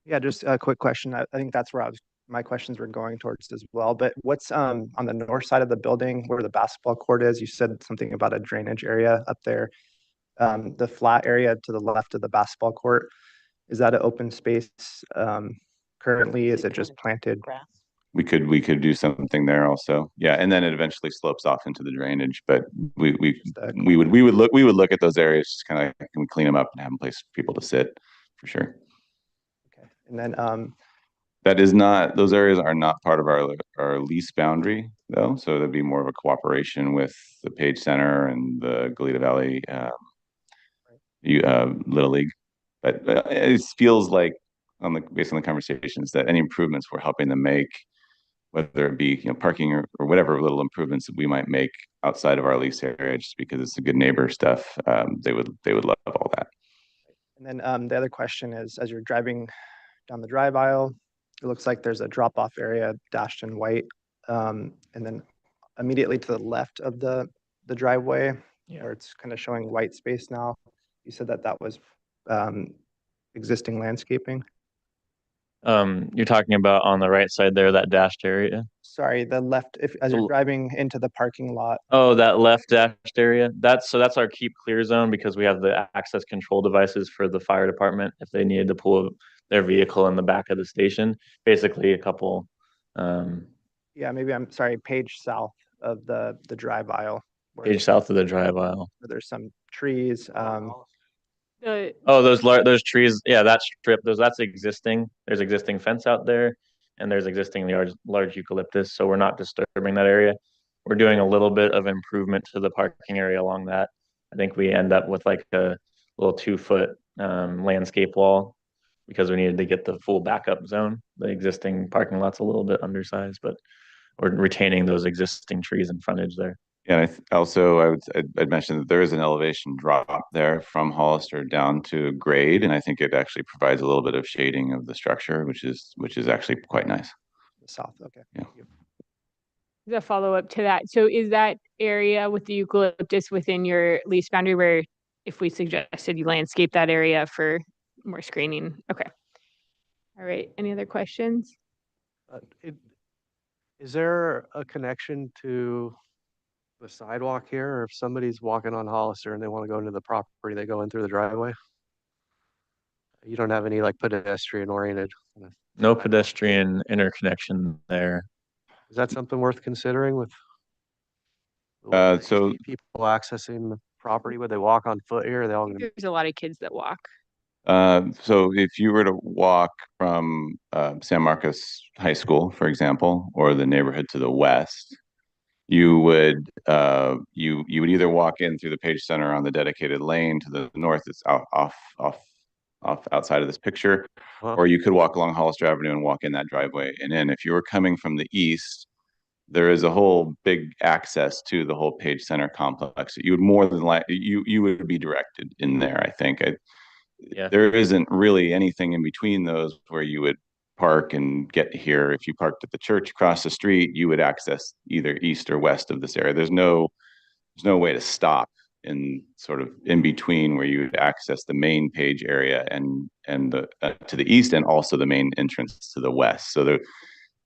Yeah, just a quick question. I think that's where my questions were going towards as well. But what's on the north side of the building where the basketball court is? You said something about a drainage area up there. The flat area to the left of the basketball court, is that an open space currently? Is it just planted grass? We could do something there also. Yeah, and then it eventually slopes off into the drainage. But we would look at those areas, just kind of, can we clean them up and have a place for people to sit, for sure. Okay, and then those areas are not part of our lease boundary though. So there'd be more of a cooperation with the Page Center and the Goleta Valley Little League. But it feels like based on the conversations that any improvements we're helping them make, whether it be parking or whatever little improvements that we might make outside of our lease area, just because it's a good neighbor stuff, they would love all that. And then the other question is, as you're driving down the drive aisle, it looks like there's a drop-off area dashed in white, and then immediately to the left of the driveway, where it's kind of showing white space now. You said that was existing landscaping. You're talking about on the right side there, that dashed area? Sorry, the left, as you're driving into the parking lot. Oh, that left dashed area. That's our keep clear zone, because we have the access control devices for the fire department if they needed to pull their vehicle in the back of the station. Basically a couple. Yeah, maybe I'm sorry, page south of the drive aisle. Page south of the drive aisle. There's some trees. Those trees. Yeah, that strip. That's existing. There's existing fence out there, and there's existing large eucalyptus. So we're not disturbing that area. We're doing a little bit of improvement to the parking area along that. I think we end up with like a little 2-foot landscape wall, because we needed to get the full backup zone. The existing parking lot's a little bit undersized, but we're retaining those existing trees and frontage there. Yeah, I'd mention that there is an elevation drop there from Hollister down to grade, and I think it actually provides a little bit of shading of the structure, which is actually quite nice. The south, okay. Yeah. The follow-up to that. So is that area with the eucalyptus within your lease boundary, where if we suggested you landscape that area for more screening? Okay. All right. Any other questions? Is there a connection to the sidewalk here, or if somebody's walking on Hollister and they want to go into the property, they go in through the driveway? You don't have any like pedestrian oriented? No pedestrian interconnection there. Is that something worth considering with so people accessing the property? Would they walk on foot here? Are they all gonna... There's a lot of kids that walk. So if you were to walk from San Marcos High School, for example, or the neighborhood to the west, you would either walk in through the Page Center on the dedicated lane to the north. It's off outside of this picture, or you could walk along Hollister Avenue and walk in that driveway and in. If you were coming from the east, there is a whole big access to the whole Page Center complex. You would more than likely you would be directed in there. I think. There isn't really anything in between those where you would park and get here. If you parked at the church across the street, you would access either east or west of this area. There's no way to stop in sort of in between where you would access the main page area and the to the east, and also the main entrance to the west. So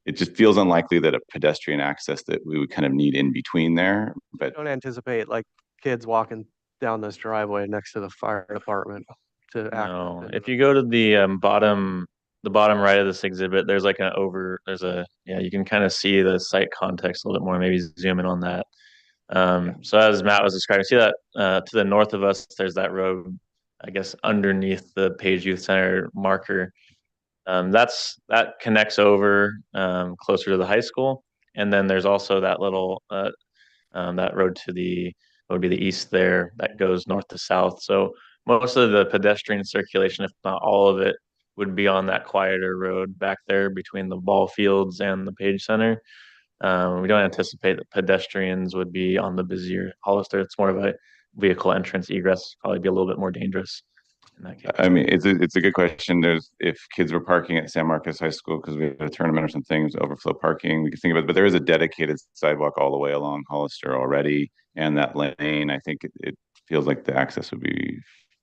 it just feels unlikely that a pedestrian access that we would kind of need in between there. But Don't anticipate like kids walking down this driveway next to the fire department to access No, it. if you go to the bottom right of this exhibit, there's like yeah, you can kind of see the site context a little bit more, maybe zoom in on that. So as Matt was describing, see that to the north of us, there's that road, I guess, underneath the Page Youth Center marker. That connects over closer to the high school. And then there's also that little that road to would be the east there that goes north to south. So most of the pedestrian circulation, if not all of it, would be on that quieter road back there between the ball fields and the Page Center. We don't anticipate that pedestrians would be on the busier Hollister. It's more of a vehicle entrance egress, probably be a little bit more dangerous in that case. I mean, it's a good question. If kids were parking at San Marcos High School because we had a tournament or something, it was overflow parking, we could think about it, but there is a dedicated sidewalk all the way along Hollister already, and that lane, I think it feels like the access would be.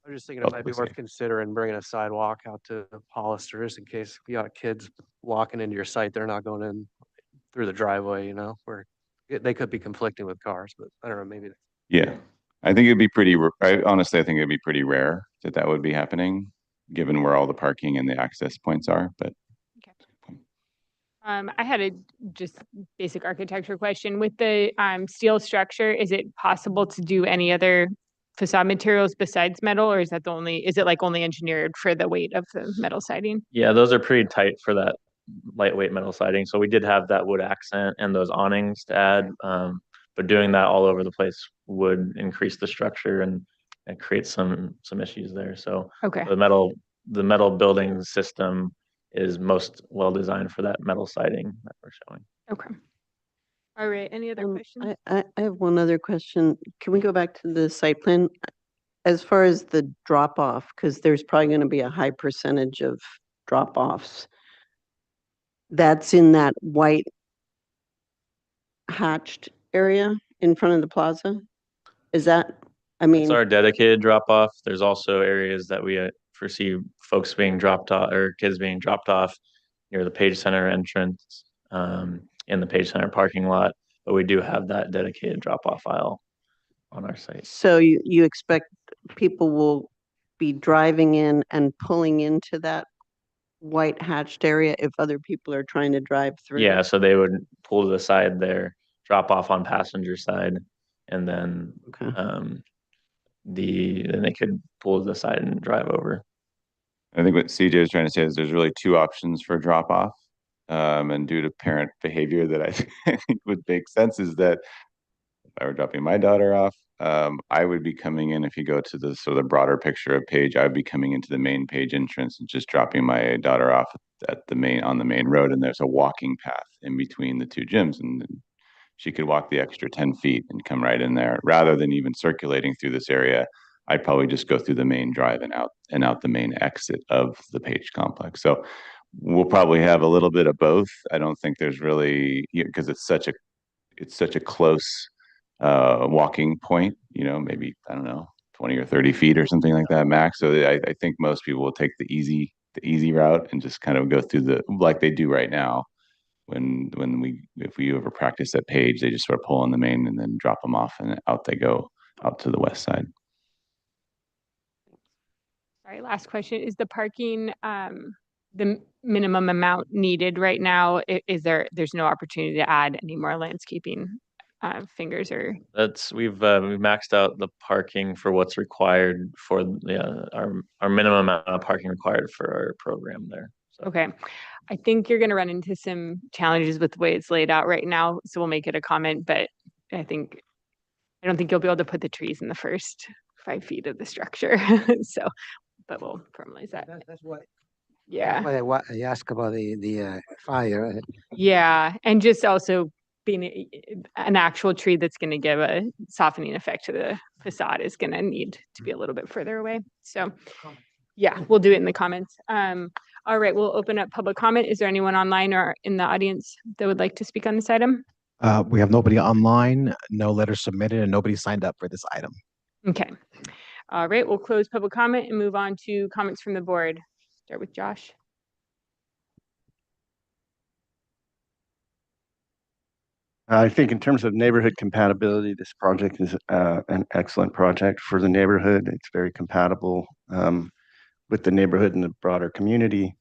I was just thinking it might be worth considering bringing a sidewalk out to Hollister just in case you got kids walking into your site, they're not going in through the driveway, where they could be conflicting with cars, but I don't know, maybe. Yeah, I think it'd be honestly, I think it'd be pretty rare that would be happening, given where all the parking and the access points are, but. I had a just basic architecture question. With the steel structure, is it possible to do any other facade materials besides metal, or is it like only engineered for the weight of the metal siding? Yeah, those are pretty tight for that lightweight metal siding. So we did have that wood accent and those awnings to add, but doing that all over the place would increase the structure and create some issues there. So okay, the metal building system is most well designed for that metal siding that we're showing. Okay. All right. Any other questions? I have one other question. Can we go back to the site plan? As far as the drop off, because there's probably going to be a high percentage of drop offs. That's in that white hatched area in front of the plaza? Is that, It's our dedicated drop off. There's also areas that we foresee folks being dropped off or kids being dropped off near the Page Center entrance, in the Page Center parking lot, but we do have that dedicated drop off aisle on our site. So you expect people will be driving in and pulling into that white hatched area if other people are trying to drive through? Yeah, so they would pull to the side there, drop off on passenger side, and then then they could pull to the side and drive over. I think what CJ is trying to say is there's really two options for drop off. And due to parent behavior that I think would make sense is that if I were dropping my daughter off, I would be coming in, if you go to the sort of the broader picture of Page, I would be coming into the main Page entrance and just dropping my daughter off on the main road. And there's a walking path in between the two gyms, and she could walk the extra 10 feet and come right in there rather than even circulating through this area. I'd probably just go through the main drive and out the main exit of the Page complex. So we'll probably have a little bit of both. I don't think there's really, because it's such a close walking point, maybe, I don't know, 20 or 30 feet or something like that max. So I think most people will take the easy route and just kind of go through like they do right now. If we ever practice at Page, they just sort of pull on the main and then drop them off, and out they go out to the west side. All right, last question. Is the parking the minimum amount needed right now? There's no opportunity to add any more landscaping fingers or? We've maxed out the parking for what's required for our minimum amount of parking required for our program there. So. Okay. I think you're going to run into some challenges with the way it's laid out right now. So we'll make it a comment, but I don't think you'll be able to put the trees in the first 5 feet of the structure. But we'll formalize that. That's what. Yeah. That's why I asked about the fire. Yeah, and just also being an actual tree that's going to give a softening effect to the facade is going to need to be a little bit further away. So, yeah, we'll do it in the comments. All right, we'll open up public comment. Is there anyone online or in the audience that would like to speak on this item? We have nobody online, no letters submitted, and nobody signed up for this item. Okay. All right, we'll close public comment and move on to comments from the board. Start with Josh. I think in terms of neighborhood compatibility, this project is an excellent project for the neighborhood. It's very compatible with the neighborhood and the broader community.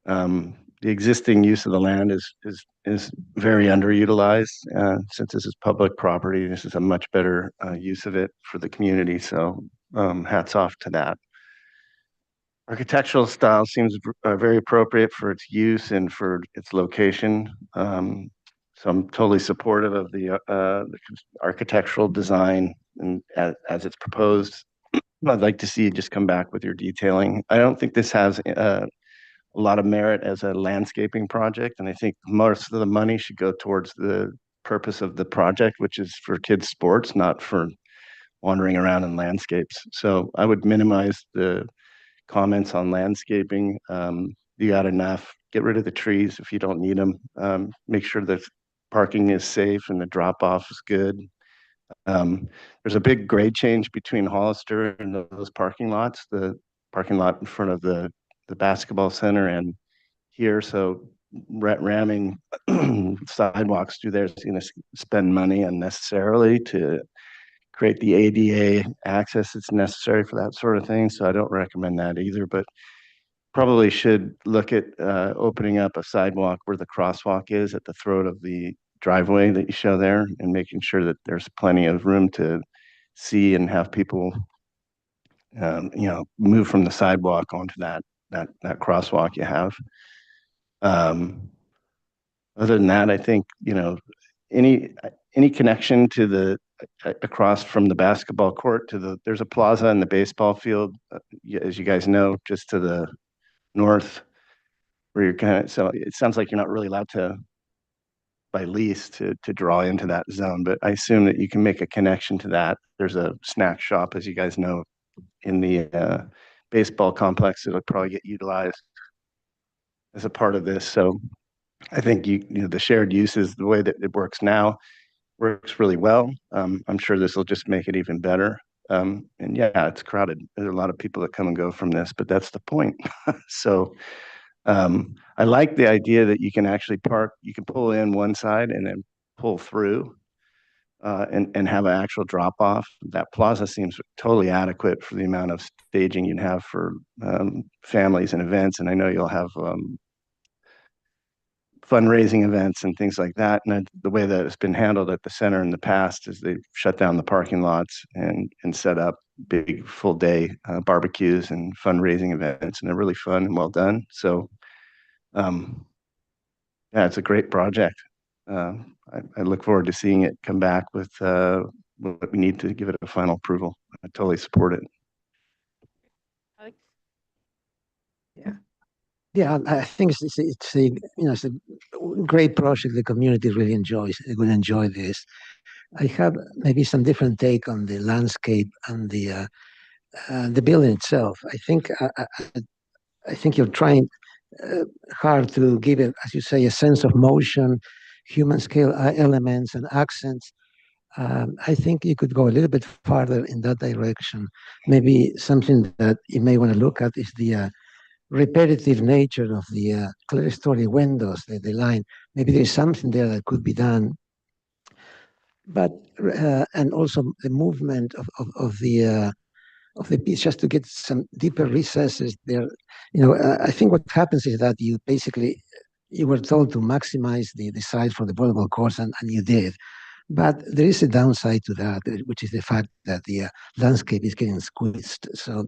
The existing use of the land is very underutilized. Since this is public property, this is a much better use of it for the community. So hats off to that. Architectural style seems very appropriate for its use and for its location. So I'm totally supportive of the architectural design and as it's proposed. I'd like to see you just come back with your detailing. I don't think this has a lot of merit as a landscaping project, and I think most of the money should go towards the purpose of the project, which is for kids' sports, not for wandering around in landscapes. So I would minimize the comments on landscaping. You got enough. Get rid of the trees if you don't need them. Make sure that parking is safe and the drop-off is good. There's a big grade change between Hollister and those parking lots, the parking lot in front of the basketball center and here. So ramming sidewalks through there is going to spend money unnecessarily to create the ADA access that's necessary for that sort of thing. So I don't recommend that either, but probably should look at opening up a sidewalk where the crosswalk is at the throat of the driveway that you show there, and making sure that there's plenty of room to see and have people move from the sidewalk onto that crosswalk you have. Other than that, I think any connection to the across from the basketball court to there's a plaza in the baseball field, as you guys know, just to the north, where you're so it sounds like you're not really allowed to by lease to draw into that zone, but I assume that you can make a connection to that. There's a snack shop, as you guys know, in the baseball complex that'll probably get utilized as a part of this. So I think the shared uses, the way that it works now, works really well. I'm sure this will just make it even better. And yeah, it's crowded. There's a lot of people that come and go from this, but that's the point. So I like the idea that you can actually park, you can pull in one side and then pull through and have an actual drop off. That plaza seems totally adequate for the amount of staging you'd have for families and events. And I know you'll have fundraising events and things like that. And the way that it's been handled at the center in the past is they've shut down the parking lots and set up big full day barbecues and fundraising events, and they're really fun and well done. So yeah, it's a great project. I look forward to seeing it come back with what we need to give it a final approval. I totally support it. Alex? Yeah, I think it's a great project. The community really enjoys. They will enjoy this. I have maybe some different take on the landscape and the building itself. I think you're trying hard to give it, as you say, a sense of motion, human scale elements and accents. I think you could go a little bit farther in that direction. Maybe something that you may want to look at is the repetitive nature of the clerestory windows, the line. Maybe there's something there that could be done. But and also the movement of the piece, just to get some deeper recesses there. I think what happens is that you were told to maximize the size for the volleyball courts, and you did. But there is a downside to that, which is the fact that the landscape is getting squeezed. So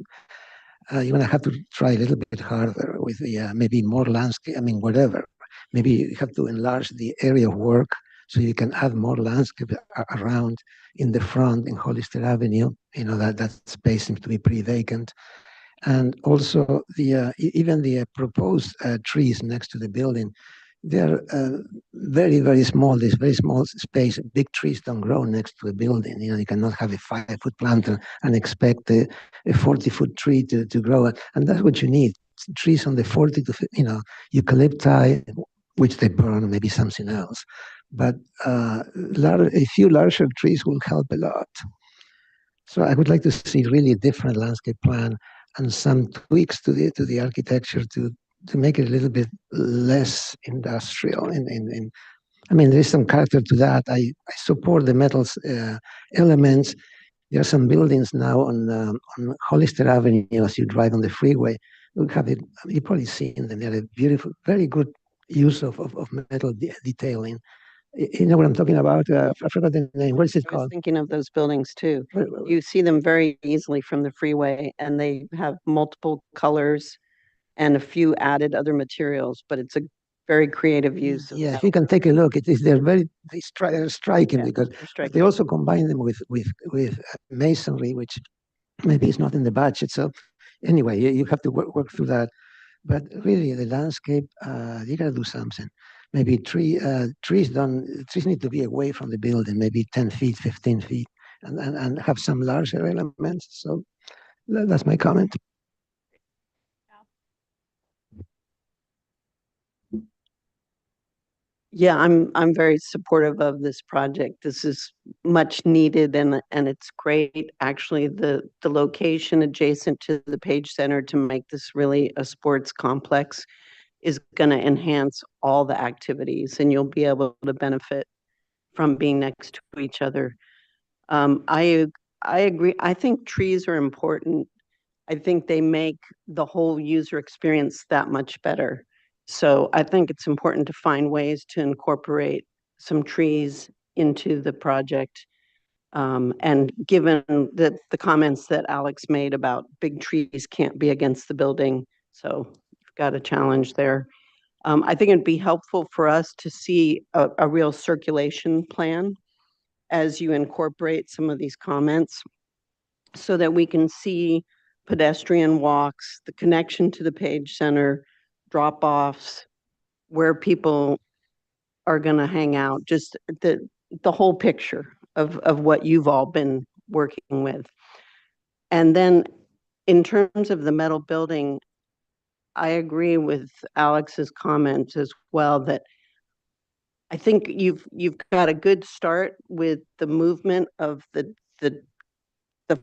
you're going to have to try a little bit harder with maybe more landscape. I mean, whatever. Maybe you have to enlarge the area of work so you can add more landscape around in the front in Hollister Avenue. That space seems to be pretty vacant. And also even the proposed trees next to the building, they're very, very small. There's very small space. Big trees don't grow next to a building. You cannot have a 5-foot planter and expect a 40-foot tree to grow. And that's what you need. trees on the 40 to, eucalypti, which they burn, maybe something else. But a few larger trees will help a lot. So I would like to see really a different landscape plan and some tweaks to the architecture to make it a little bit less industrial. I mean, there is some character to that. I support the metals elements. There are some buildings now on Hollister Avenue as you drive on the freeway. You have it. You've probably seen them. They're a beautiful, very good use of metal detailing. You know what I'm talking about? I forgot the name. What is it I was called? thinking of those buildings too. You see them very easily from the freeway, and they have multiple colors and a few added other materials, but it's a very creative use of Yeah, if metal. you can take a look, they're striking because They're striking. they also combine them with masonry, which maybe is not in the budget. So anyway, you have to work through that. But really, the landscape, you gotta do something. Maybe trees need to be away from the building, maybe 10 feet, 15 feet, and have some larger elements. So that's my comment. Yeah, I'm very supportive of this project. This is much needed and it's great. Actually, the location adjacent to the Page Center to make this really a sports complex is going to enhance all the activities, and you'll be able to benefit from being next to each other. I agree. I think trees are important. I think they make the whole user experience that much better. So I think it's important to find ways to incorporate some trees into the project. And given the comments that Alex made about big trees can't be against the building, so you've got a challenge there. I think it'd be helpful for us to see a real circulation plan as you incorporate some of these comments so that we can see pedestrian walks, the connection to the Page Center, drop-offs, where people are going to hang out, just the whole picture of what you've all been working with. And then in terms of the metal building, I agree with Alex's comments as well that I think you've got a good start with the movement of the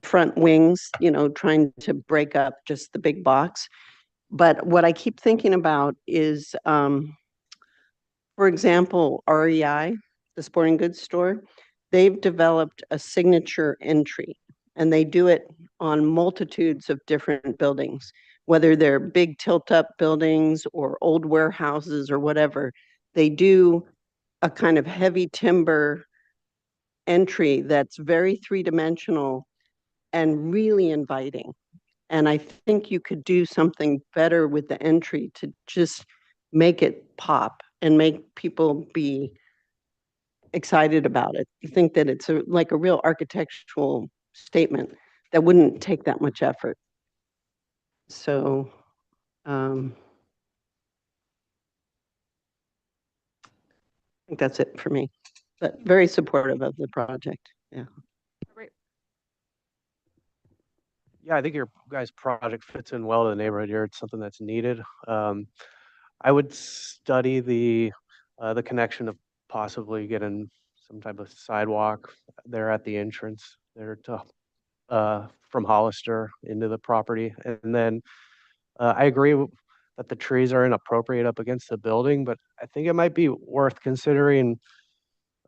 front wings, trying to break up just the big box. But what I keep thinking about is, for example, REI, the sporting goods store, they've developed a signature entry, and they do it on multitudes of different buildings, whether they're big tilt-up buildings or old warehouses or whatever. They do a kind of heavy timber entry that's very three-dimensional and really inviting. And I think you could do something better with the entry to just make it pop and make people be excited about it. I think that it's like a real architectural statement that wouldn't take that much effort. So, I think that's it for me, but very supportive of the project. Yeah. Yeah, I think your guys' project fits in well to the neighborhood here. It's something that's needed. I would study the connection of possibly getting some type of sidewalk there at the entrance there to from Hollister into the property. And then I agree that the trees are inappropriate up against the building, but I think it might be worth considering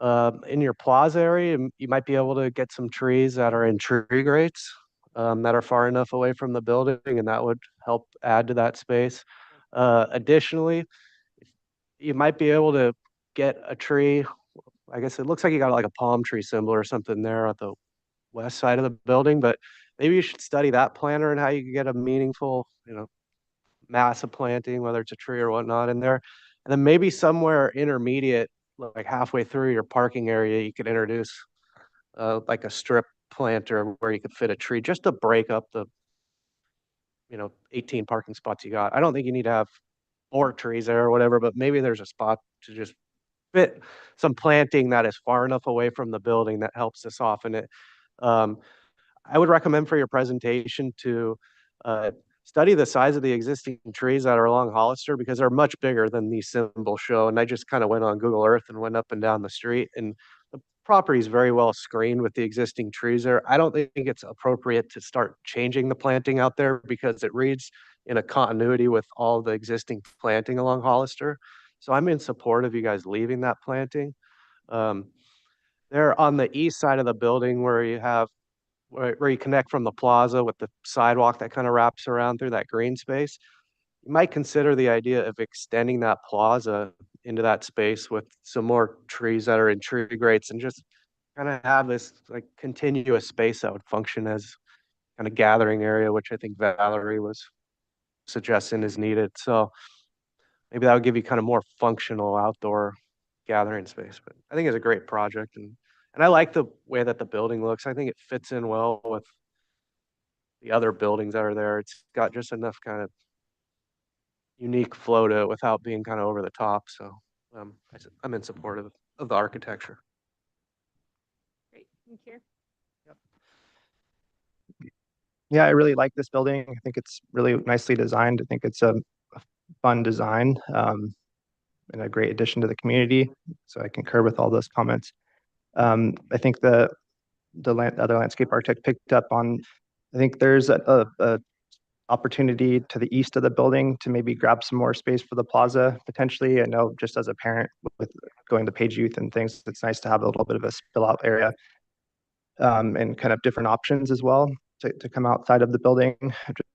in your plaza area, you might be able to get some trees that are in tree grates that are far enough away from the building, and that would help add to that space. Additionally, you might be able to get a tree. I guess it looks like you got like a palm tree symbol or something there at the west side of the building, but maybe you should study that planner and how you can get a meaningful, mass of planting, whether it's a tree or whatnot in there. And then maybe somewhere intermediate, like halfway through your parking area, you could introduce like a strip planter where you could fit a tree just to break up the 18 parking spots you got. I don't think you need to have 4 trees there or whatever, but maybe there's a spot to just fit some planting that is far enough away from the building that helps to soften it. I would recommend for your presentation to study the size of the existing trees that are along Hollister because they're much bigger than these symbols show. And I just kind of went on Google Earth and went up and down the street, and the property is very well screened with the existing trees there. I don't think it's appropriate to start changing the planting out there because it reads in a continuity with all the existing planting along Hollister. So I'm in support of you guys leaving that planting. There on the east side of the building where you have where you connect from the plaza with the sidewalk that kind of wraps around through that green space, you might consider the idea of extending that plaza into that space with some more trees that are in tree grates and just kind of have this like continuous space that would function as kind of gathering area, which I think Valerie was suggesting is needed. So maybe that would give you kind of more functional outdoor gathering space. But I think it's a great project, and I like the way that the building looks. I think it fits in well with the other buildings that are there. It's got just enough kind of unique flow to it without being kind of over the top. So I'm in support of the architecture. Great, thank you. Yeah, I really like this building. I think it's really nicely designed. I think it's a fun design and a great addition to the community. So I concur with all those comments. I think the other landscape architect picked up on, I think there's a opportunity to the east of the building to maybe grab some more space for the plaza potentially. I know just as a parent with going to Page Youth and things, it's nice to have a little bit of a spill out area and kind of different options as well to come outside of the building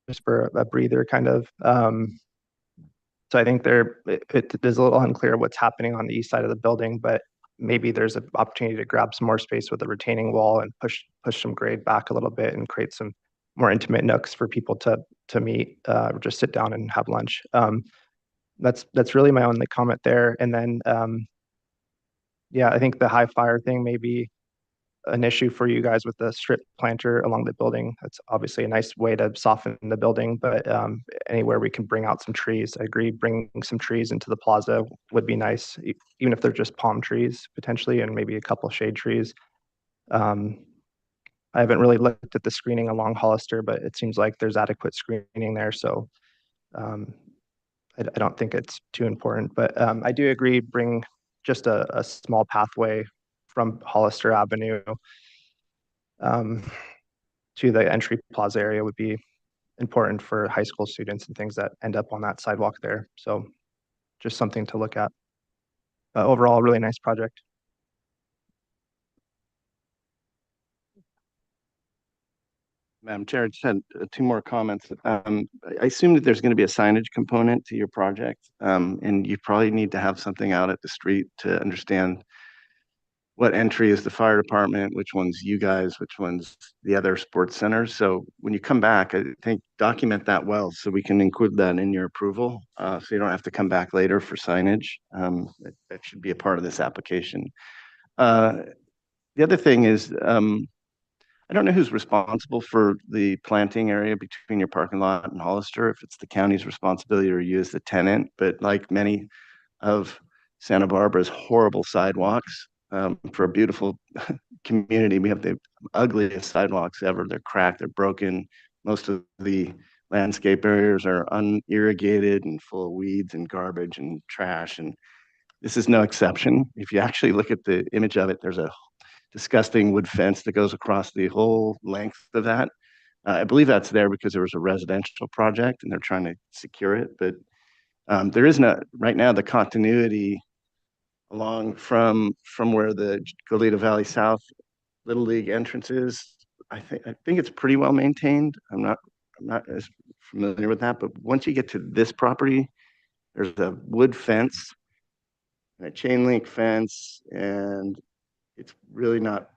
just for a breather kind of. So I think it is a little unclear what's happening on the east side of the building, but maybe there's an opportunity to grab some more space with a retaining wall and push some grade back a little bit and create some more intimate nooks for people to meet or just sit down and have lunch. That's really my only comment there. And then yeah, I think the high fire thing may be an issue for you guys with the strip planter along the building. That's obviously a nice way to soften the building, but anywhere we can bring out some trees, I agree, bringing some trees into the plaza would be nice, even if they're just palm trees potentially, and maybe a couple shade trees. I haven't really looked at the screening along Hollister, but it seems like there's adequate screening there. So I don't think it's too important, but I do agree, bring just a small pathway from Hollister Avenue to the entry plaza area would be important for high school students and things that end up on that sidewalk there. So just something to look at. Overall, really nice project. Madam Chair, I just had two more comments. I assume that there's going to be a signage component to your project, and you probably need to have something out at the street to understand what entry is the fire department, which one's you guys, which one's the other sports centers. So when you come back, I think document that well so we can include that in your approval. So you don't have to come back later for signage. That should be a part of this application. The other thing is, I don't know who's responsible for the planting area between your parking lot and Hollister, if it's the county's responsibility or you as the tenant, but like many of Santa Barbara's horrible sidewalks, for a beautiful community, we have the ugliest sidewalks ever. They're cracked, they're broken. Most of the landscape areas are unirrigated and full of weeds and garbage and trash. And this is no exception. If you actually look at the image of it, there's a disgusting wood fence that goes across the whole length of that. I believe that's there because there was a residential project and they're trying to secure it. But there is not, right now, the continuity along from where the Goleta Valley South Little League entrance is. I think it's pretty well maintained. I'm not as familiar with that, but once you get to this property, there's a wood fence and a chain link fence, and it's really not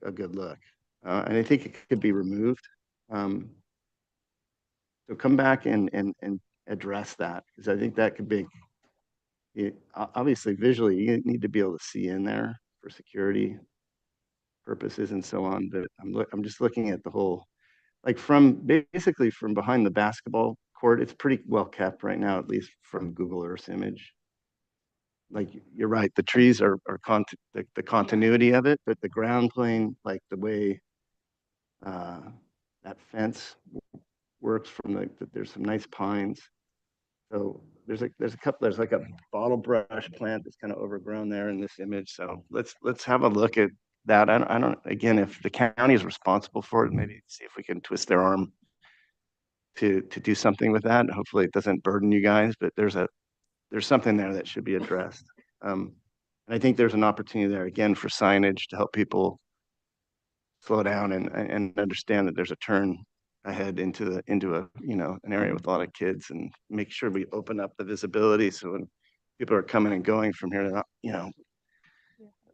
a good look. And I think it could be removed. So come back and address that, because I think that could be, obviously visually you need to be able to see in there for security purposes and so on. But I'm just looking at the whole, like basically from behind the basketball court, it's pretty well kept right now, at least from Google Earth image. Like you're right, the trees are the continuity of it, but the ground plane, like the way that fence works from that there's some nice pines. So there's like a bottle brush plant that's kind of overgrown there in this image. So let's have a look at that. I don't, again, if the county is responsible for it, maybe see if we can twist their arm to do something with that. Hopefully it doesn't burden you guys, but there's something there that should be addressed. And I think there's an opportunity there again for signage to help people slow down and understand that there's a turn ahead into a an area with a lot of kids, and make sure we open up the visibility so when people are coming and going from here, they're not,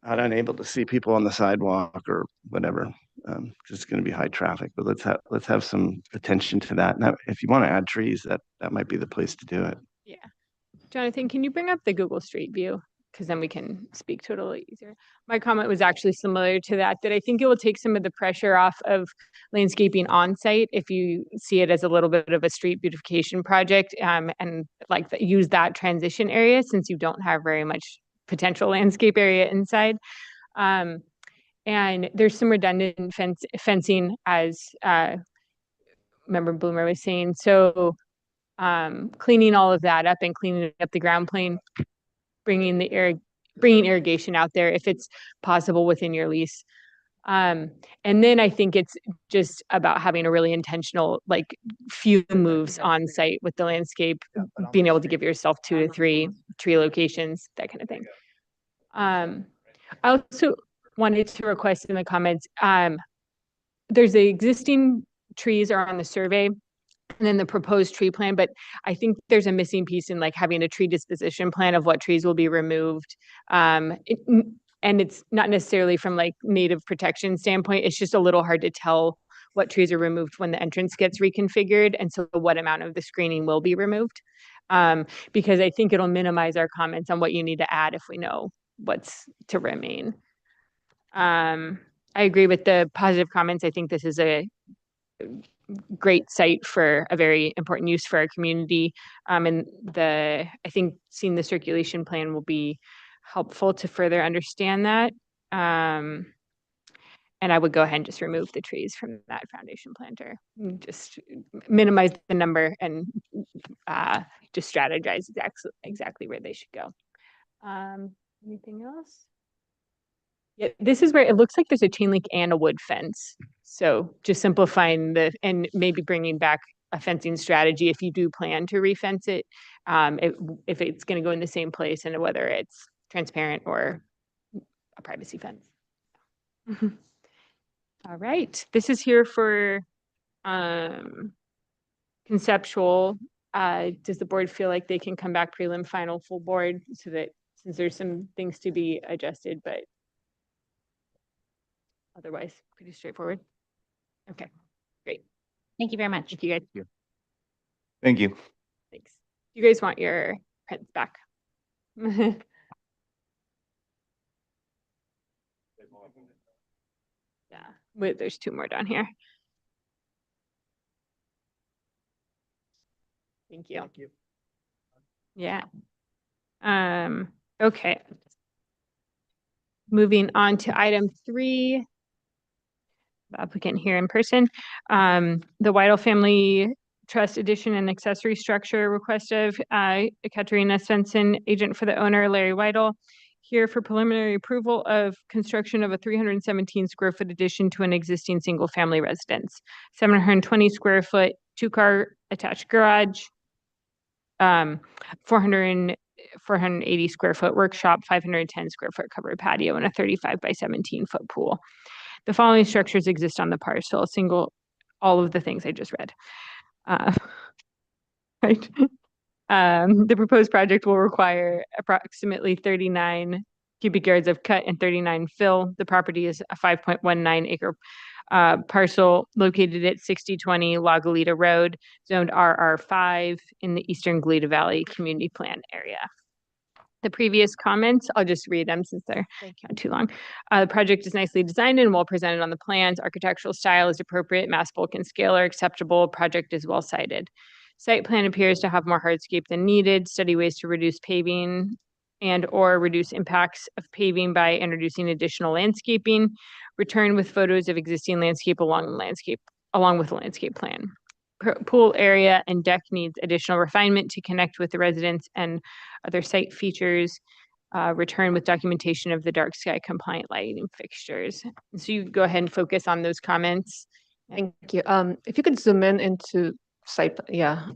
not unable to see people on the sidewalk or whatever. It's going to be high traffic, but let's have some attention to that. Now, if you want to add trees, that might be the place to do it. Yeah. Jonathan, can you bring up the Google Street View? Because then we can speak to it a little easier. My comment was actually similar to that I think it will take some of the pressure off of landscaping on site if you see it as a little bit of a street beautification project, and like use that transition area since you don't have very much potential landscape area inside. And there's some redundant fencing, as Member Bloomer was saying. So cleaning all of that up and cleaning up the ground plane, bringing irrigation out there if it's possible within your lease. And then I think it's just about having a really intentional, like few moves on site with the landscape, being able to give yourself 2 to 3 tree locations, that kind of thing. I also wanted to request in the comments, there's the existing trees are on the survey and then the proposed tree plan, but I think there's a missing piece in like having a tree disposition plan of what trees will be removed. And it's not necessarily from like native protection standpoint, it's just a little hard to tell what trees are removed when the entrance gets reconfigured, and so what amount of the screening will be removed. Because I think it'll minimize our comments on what you need to add if we know what's to remain. I agree with the positive comments. I think this is a great site for a very important use for our community. And I think seeing the circulation plan will be helpful to further understand that. And I would go ahead and just remove the trees from that foundation planter, just minimize the number and just strategize exactly where they should go. Anything else? Yeah, this is where it looks like there's a chain link and a wood fence. So just simplifying and maybe bringing back a fencing strategy if you do plan to refence it, if it's going to go in the same place, and whether it's transparent or a privacy fence. All right, this is here for conceptual. Does the board feel like they can come back prelim, final, full board, so that since there's some things to be adjusted, but otherwise pretty straightforward? Okay, great. Thank you very much. Thank you guys. Thank you. Thanks. You guys want your prints back? Yeah, wait, there's 2 more down here. Thank you. Thank you. Yeah. Okay. Moving on to item 3, the applicant here in person, the Weidel Family Trust Addition and Accessory Structure request of Katerina Svensson, agent for the owner, Larry Weidel, here for preliminary approval of construction of a 317 square foot addition to an existing single family residence, 720 square foot, 2-car attached garage, 480 square foot workshop, 510 square foot covered patio, and a 35 by 17 foot pool. The following structures exist on the parcel, all of the things I just read. Right. The proposed project will require approximately 39 cubic yards of cut and 39 fill. The property is a 5.19 acre parcel located at 6020 La Goleta Road, zoned RR5 in the Eastern Goleta Valley Community Plan area. The previous comments, I'll just read them since they're not too long. The project is nicely designed and well presented on the plans. Architectural style is appropriate. Mass bulk and scale are acceptable. Project is well cited. Site plan appears to have more hardscape than needed. Study ways to reduce paving and or reduce impacts of paving by introducing additional landscaping. Return with photos of existing landscape along with the landscape plan. pool area and deck needs additional refinement to connect with the residents and other site features. Return with documentation of the dark sky compliant lighting fixtures. So you go ahead and focus on those comments. Thank you. If you could zoom in into site, yeah.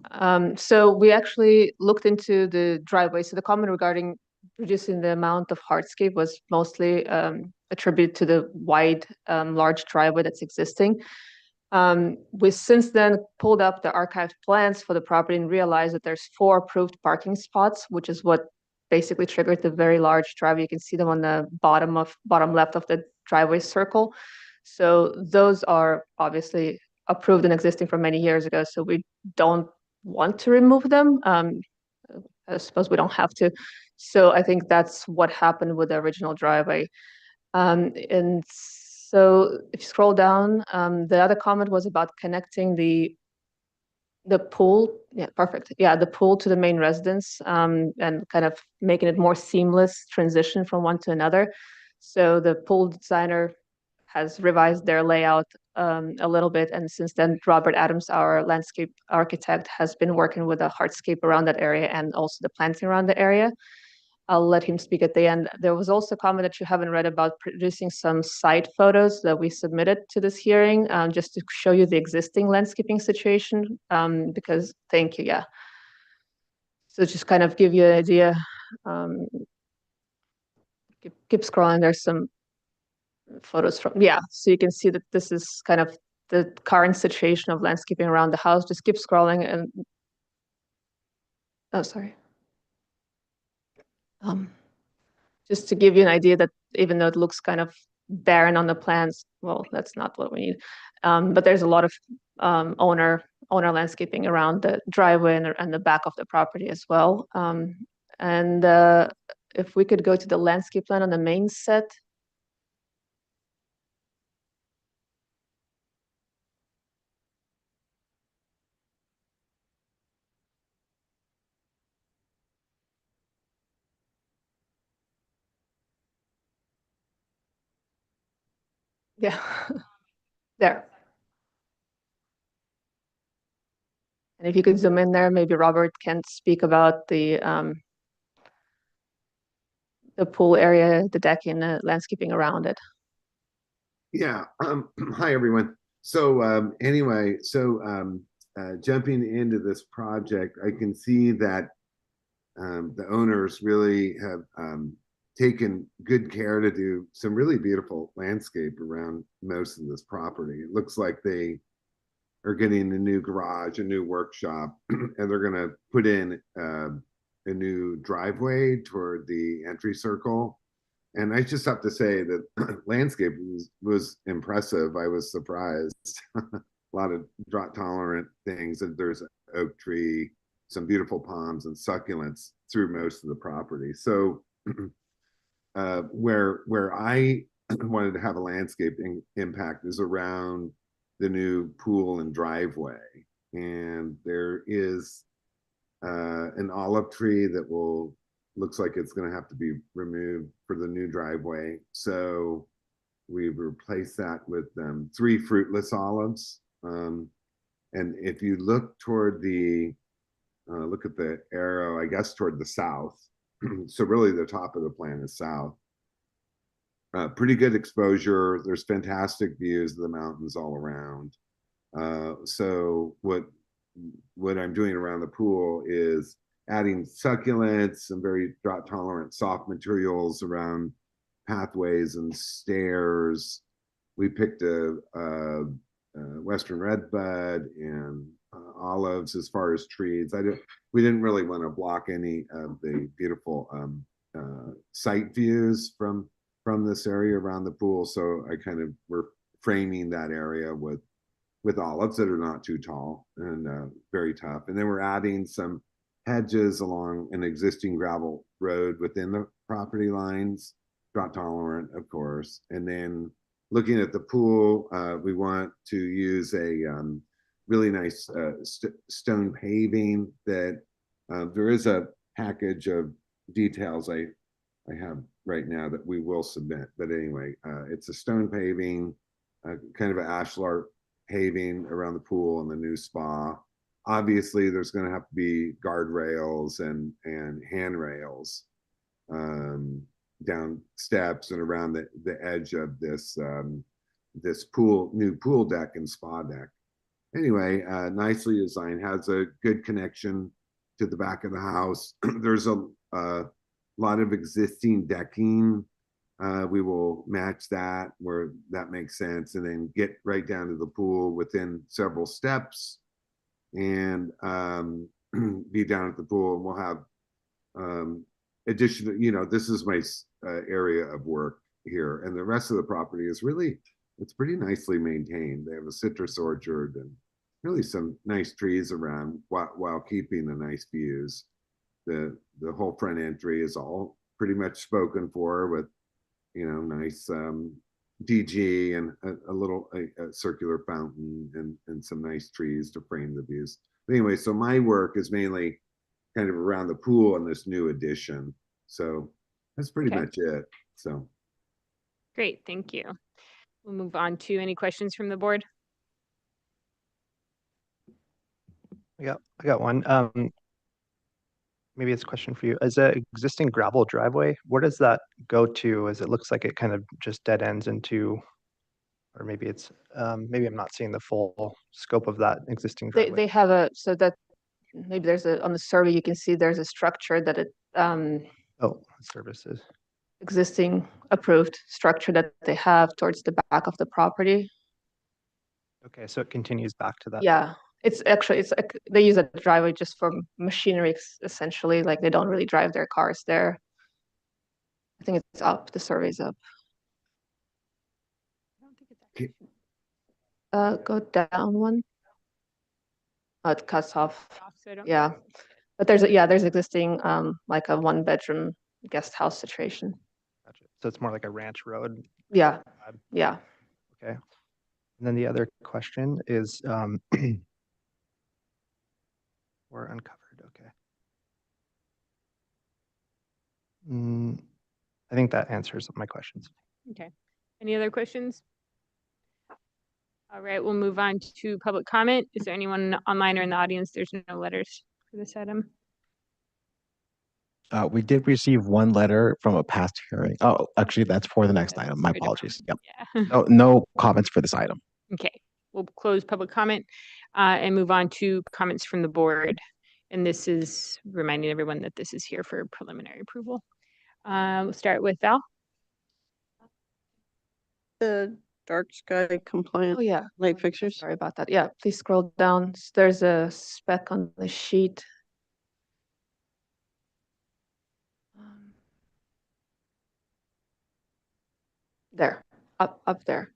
So we actually looked into the driveway. So the comment regarding reducing the amount of hardscape was mostly attributed to the wide, large driveway that's existing. We since then pulled up the archived plans for the property and realized that there's 4 approved parking spots, which is what basically triggered the very large driveway. You can see them on the bottom left of the driveway circle. So those are obviously approved and existing from many years ago. So we don't want to remove them. I suppose we don't have to. So I think that's what happened with the original driveway. And so if you scroll down, the other comment was about connecting the pool. Yeah, perfect. Yeah, the pool to the main residence, and kind of making it more seamless transition from one to another. So the pool designer has revised their layout a little bit, and since then Robert Adams, our landscape architect, has been working with a hardscape around that area and also the planting around the area. I'll let him speak at the end. There was also a comment that you haven't read about producing some site photos that we submitted to this hearing, just to show you the existing landscaping situation, because, thank you, yeah. So just kind of give you an idea. Keep scrolling, there's some photos from, yeah, so you can see that this is kind of the current situation of landscaping around the house. Just keep scrolling and, oh, sorry. Just to give you an idea that even though it looks kind of barren on the plans, well, that's not what we need. But there's a lot of owner landscaping around the driveway and the back of the property as well. And if we could go to the landscape plan on the main set. Yeah, there. And if you could zoom in there, maybe Robert can speak about the pool area, the deck, and the landscaping around it. Yeah. Hi, everyone. So anyway, jumping into this project, I can see that the owners really have taken good care to do some really beautiful landscape around most of this property. It looks like they are getting a new garage, a new workshop, and they're going to put in a new driveway toward the entry circle. And I just have to say that landscape was impressive. I was surprised. A lot of drought tolerant things. And there's an oak tree, some beautiful palms and succulents through most of the property. So where I wanted to have a landscaping impact is around the new pool and driveway. And there is an olive tree that looks like it's going to have to be removed for the new driveway. So we replaced that with 3 fruitless olives. And if you look toward look at the arrow, I guess toward the south. So really the top of the plan is south. Pretty good exposure. There's fantastic views of the mountains all around. So what I'm doing around the pool is adding succulents and very drought tolerant soft materials around pathways and stairs. We picked a western redbud and olives as far as trees. We didn't really want to block any of the beautiful sight views from this area around the pool. So we're framing that area with olives that are not too tall and very tough. And then we're adding some hedges along an existing gravel road within the property lines, drought tolerant, of course. And then looking at the pool, we want to use a really nice stone paving that there is a package of details I have right now that we will submit. But anyway, it's a stone paving, kind of an ashlar paving around the pool and the new spa. Obviously, there's going to have to be guardrails and handrails down steps and around the edge of this this new pool deck and spa deck. Anyway, nicely designed, has a good connection to the back of the house. There's a lot of existing decking. We will match that where that makes sense, and then get right down to the pool within several steps, and be down at the pool. And we'll have additional, this is my area of work here, and the rest of the property is really, it's pretty nicely maintained. They have a citrus orchard and really some nice trees around while keeping the nice views. The whole front entry is all pretty much spoken for with, nice DG and a little circular fountain and some nice trees to frame the views. But anyway, so my work is mainly kind of around the pool and this new addition. So that's pretty much it. So Great, thank you. We'll move on to any questions from the board. I got one. Maybe it's a question for you. As an existing gravel driveway, where does that go to? As it looks like it kind of just dead ends into, or maybe it's, maybe I'm not seeing the full scope of that existing driveway. They have so that maybe there's on the survey, you can see there's a structure that Oh, services. existing approved structure that they have towards the back of the property. Okay, so it continues back to that. Yeah, it's like they use a driveway just for machinery essentially, like they don't really drive their cars there. I think it's up, the survey's up. Go down one. Oh, it cuts off. Yeah, but there's existing like a 1-bedroom guest house situation. Gotcha. So it's more like a ranch road. Yeah, yeah. Okay. And then the other question is, we're uncovered, okay. I think that answers my questions. Okay, any other questions? All right, we'll move on to public comment. Is there anyone online or in the audience? There's no letters for this item. We did receive one letter from a past hearing. Oh, actually, that's for the next item. My apologies. Yep. Yeah. No comments for this item. Okay, we'll close public comment and move on to comments from the board. And this is reminding everyone that this is here for preliminary approval. We'll start with Val. The dark sky compliant. Oh, yeah. Light fixtures. Sorry about that. Yeah, please scroll down. There's a spec on the sheet. There, up there.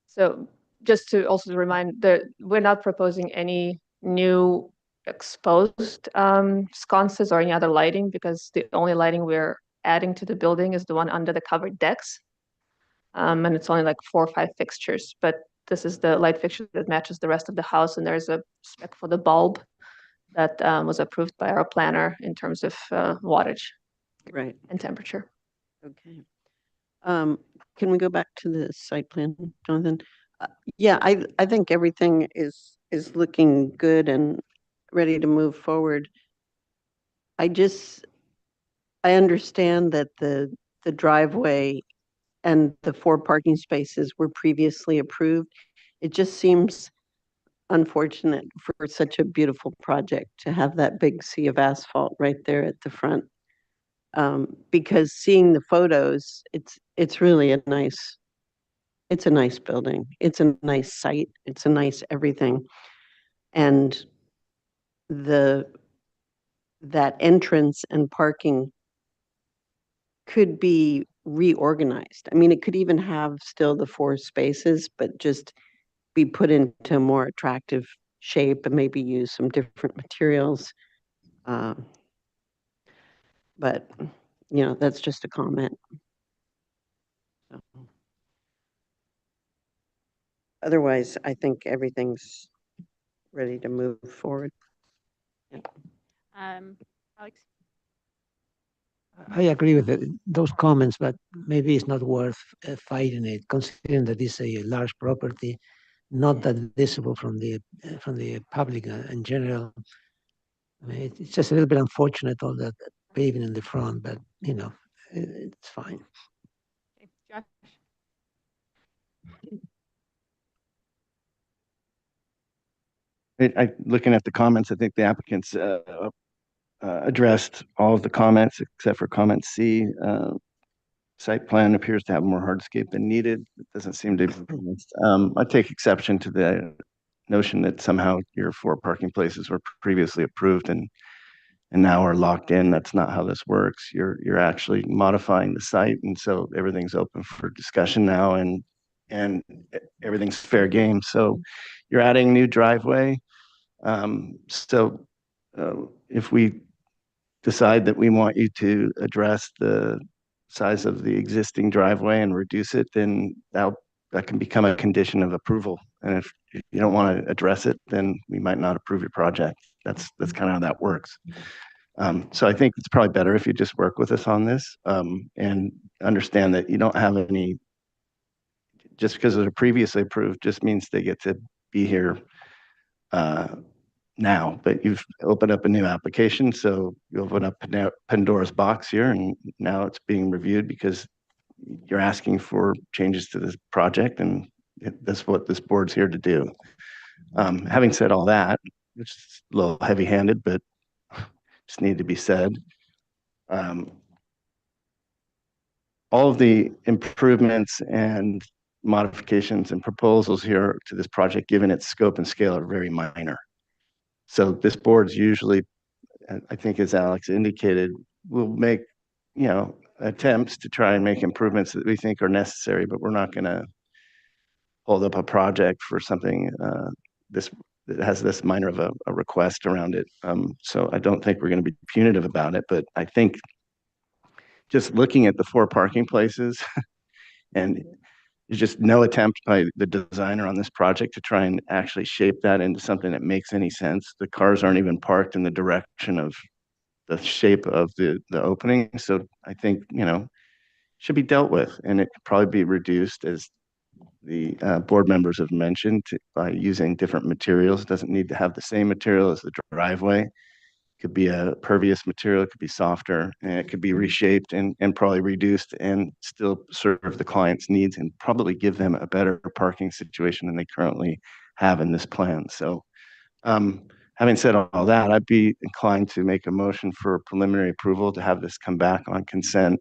So just to also remind that we're not proposing any new exposed sconces or any other lighting, because the only lighting we're adding to the building is the one under the covered decks. And it's only like 4 or 5 fixtures, but this is the light fixture that matches the rest of the house. And there's a spec for the bulb that was approved by our planner in terms of wattage, right, and temperature. Okay. Can we go back to the site plan, Jonathan? Yeah, I think everything is looking good and ready to move forward. I understand that the driveway and the 4 parking spaces were previously approved. It just seems unfortunate for such a beautiful project to have that big sea of asphalt right there at the front. Because seeing the photos, it's really a nice building. It's a nice site. It's a nice everything. And that entrance and parking could be reorganized. I mean, it could even have still the 4 spaces, but just be put into a more attractive shape and maybe use some different materials. But, that's just a comment. So. Otherwise, I think everything's ready to move forward. Yeah. Alex? I agree with those comments, but maybe it's not worth fighting it, considering that it's a large property not that visible from the public in general. I mean, it's just a little bit unfortunate, all that paving in the front, but you know, it's fine. Okay, Josh? Looking at the comments, I think the applicants addressed all of the comments except for comment C. Site plan appears to have more hardscape than needed. It doesn't seem to be. I take exception to the notion that somehow your 4 parking places were previously approved and now are locked in. That's not how this works. You're actually modifying the site, and so everything's open for discussion now, and everything's fair game. So you're adding new driveway. If we decide that we want you to address the size of the existing driveway and reduce it, then that can become a condition of approval. And if you don't want to address it, then we might not approve your project. That's kind of how that works. So I think it's probably better if you just work with us on this, and understand that you don't have any, just because they're previously approved just means they get to be here now, but you've opened up a new application, so you open up Pandora's box here, and now it's being reviewed because you're asking for changes to this project, and that's what this board's here to do. Having said all that, which is a little heavy-handed, but just need to be said, all of the improvements and modifications and proposals here to this project, given its scope and scale, are very minor. So this board's usually, I think as Alex indicated, will make, attempts to try and make improvements that we think are necessary, but we're not going to hold up a project for something that has this minor of a request around it. So I don't think we're going to be punitive about it, but I think just looking at the 4 parking places and there's just no attempt by the designer on this project to try and actually shape that into something that makes any sense. The cars aren't even parked in the direction of the shape of the opening. So I think, should be dealt with, and it could probably be reduced, as the board members have mentioned, by using different materials. It doesn't need to have the same material as the driveway. Could be a pervious material, it could be softer, and it could be reshaped and probably reduced and still serve the client's needs and probably give them a better parking situation than they currently have in this plan. So having said all that, I'd be inclined to make a motion for preliminary approval to have this come back on consent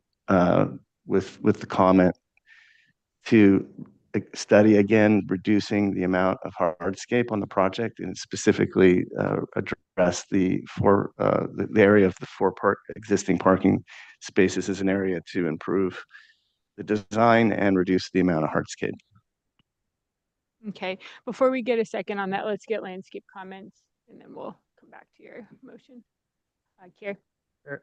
with the comment to study again reducing the amount of hardscape on the project, and specifically address the area of the 4 existing parking spaces as an area to improve the design and reduce the amount of hardscape. Okay, before we get a second on that, let's get landscape comments and then we'll come back to your motion. Kier? Sure.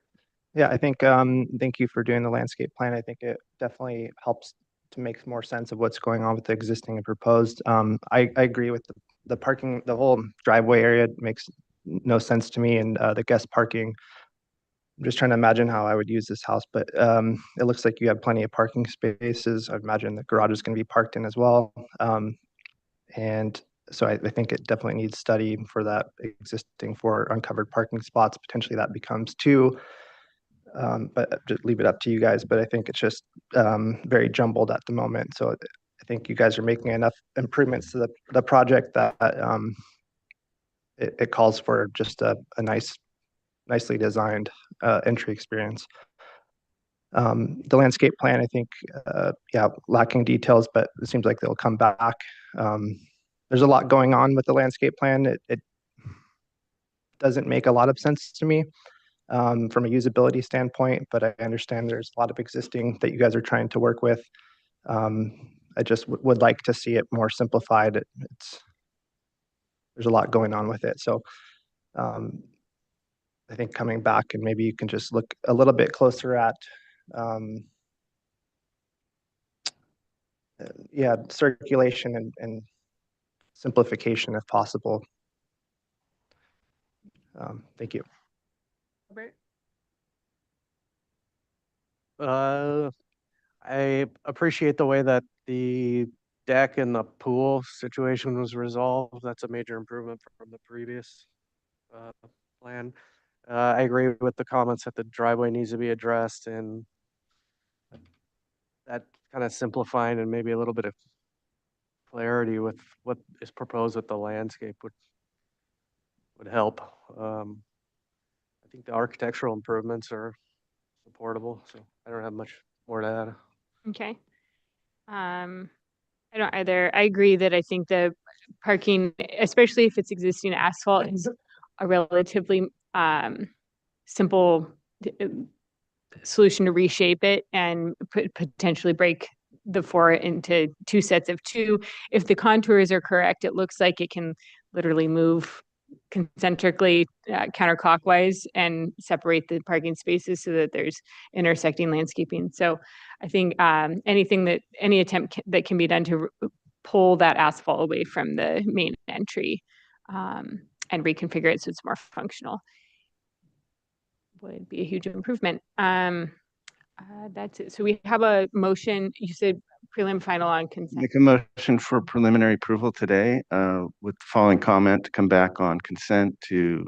Yeah, I think, thank you for doing the landscape plan. I think it definitely helps to make more sense of what's going on with the existing and proposed. I agree with the parking, the whole driveway area makes no sense to me, and the guest parking. I'm just trying to imagine how I would use this house, but it looks like you have plenty of parking spaces. I imagine the garage is going to be parked in as well. And so I think it definitely needs study for that existing 4 uncovered parking spots. Potentially that becomes 2. But just leave it up to you guys. But I think it's just very jumbled at the moment. So I think you guys are making enough improvements to the project that it calls for just a nicely designed entry experience. The landscape plan, I think, lacking details, but it seems like they'll come back. There's a lot going on with the landscape plan. It doesn't make a lot of sense to me from a usability standpoint, but I understand there's a lot of existing that you guys are trying to work with. I just would like to see it more simplified. There's a lot going on with it. So I think coming back and maybe you can just look a little bit closer at circulation and simplification if possible. Thank you. Robert? I appreciate the way that the deck and the pool situation was resolved. That's a major improvement from the previous plan. I agree with the comments that the driveway needs to be addressed, and that kind of simplifying and maybe a little bit of clarity with what is proposed with the landscape would help. I think the architectural improvements are supportable, so I don't have much more to add. Okay. I don't either. I agree that I think the parking, especially if it's existing asphalt, is a relatively simple solution to reshape it and potentially break the four into two sets of two. If the contours are correct, it looks like it can literally move concentrically counterclockwise and separate the parking spaces so that there's intersecting landscaping. So I think any attempt that can be done to pull that asphalt away from the main entry and reconfigure it so it's more functional would be a huge improvement. That's it. So we have a motion. You said prelim final on consent. Make a motion for preliminary approval today, with the following comment to come back on consent to,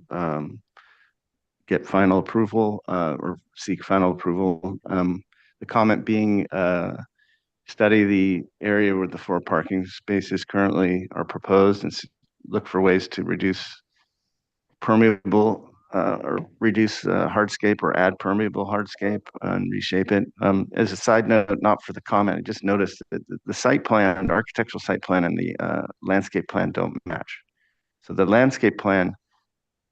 get final approval, or seek final approval. The comment being, study the area where the 4 parking spaces currently are proposed and look for ways to reduce permeable, or reduce hardscape or add permeable hardscape and reshape it. As a side note, not for the comment, I just noticed that the site plan, the architectural site plan and the landscape plan don't match. So the landscape plan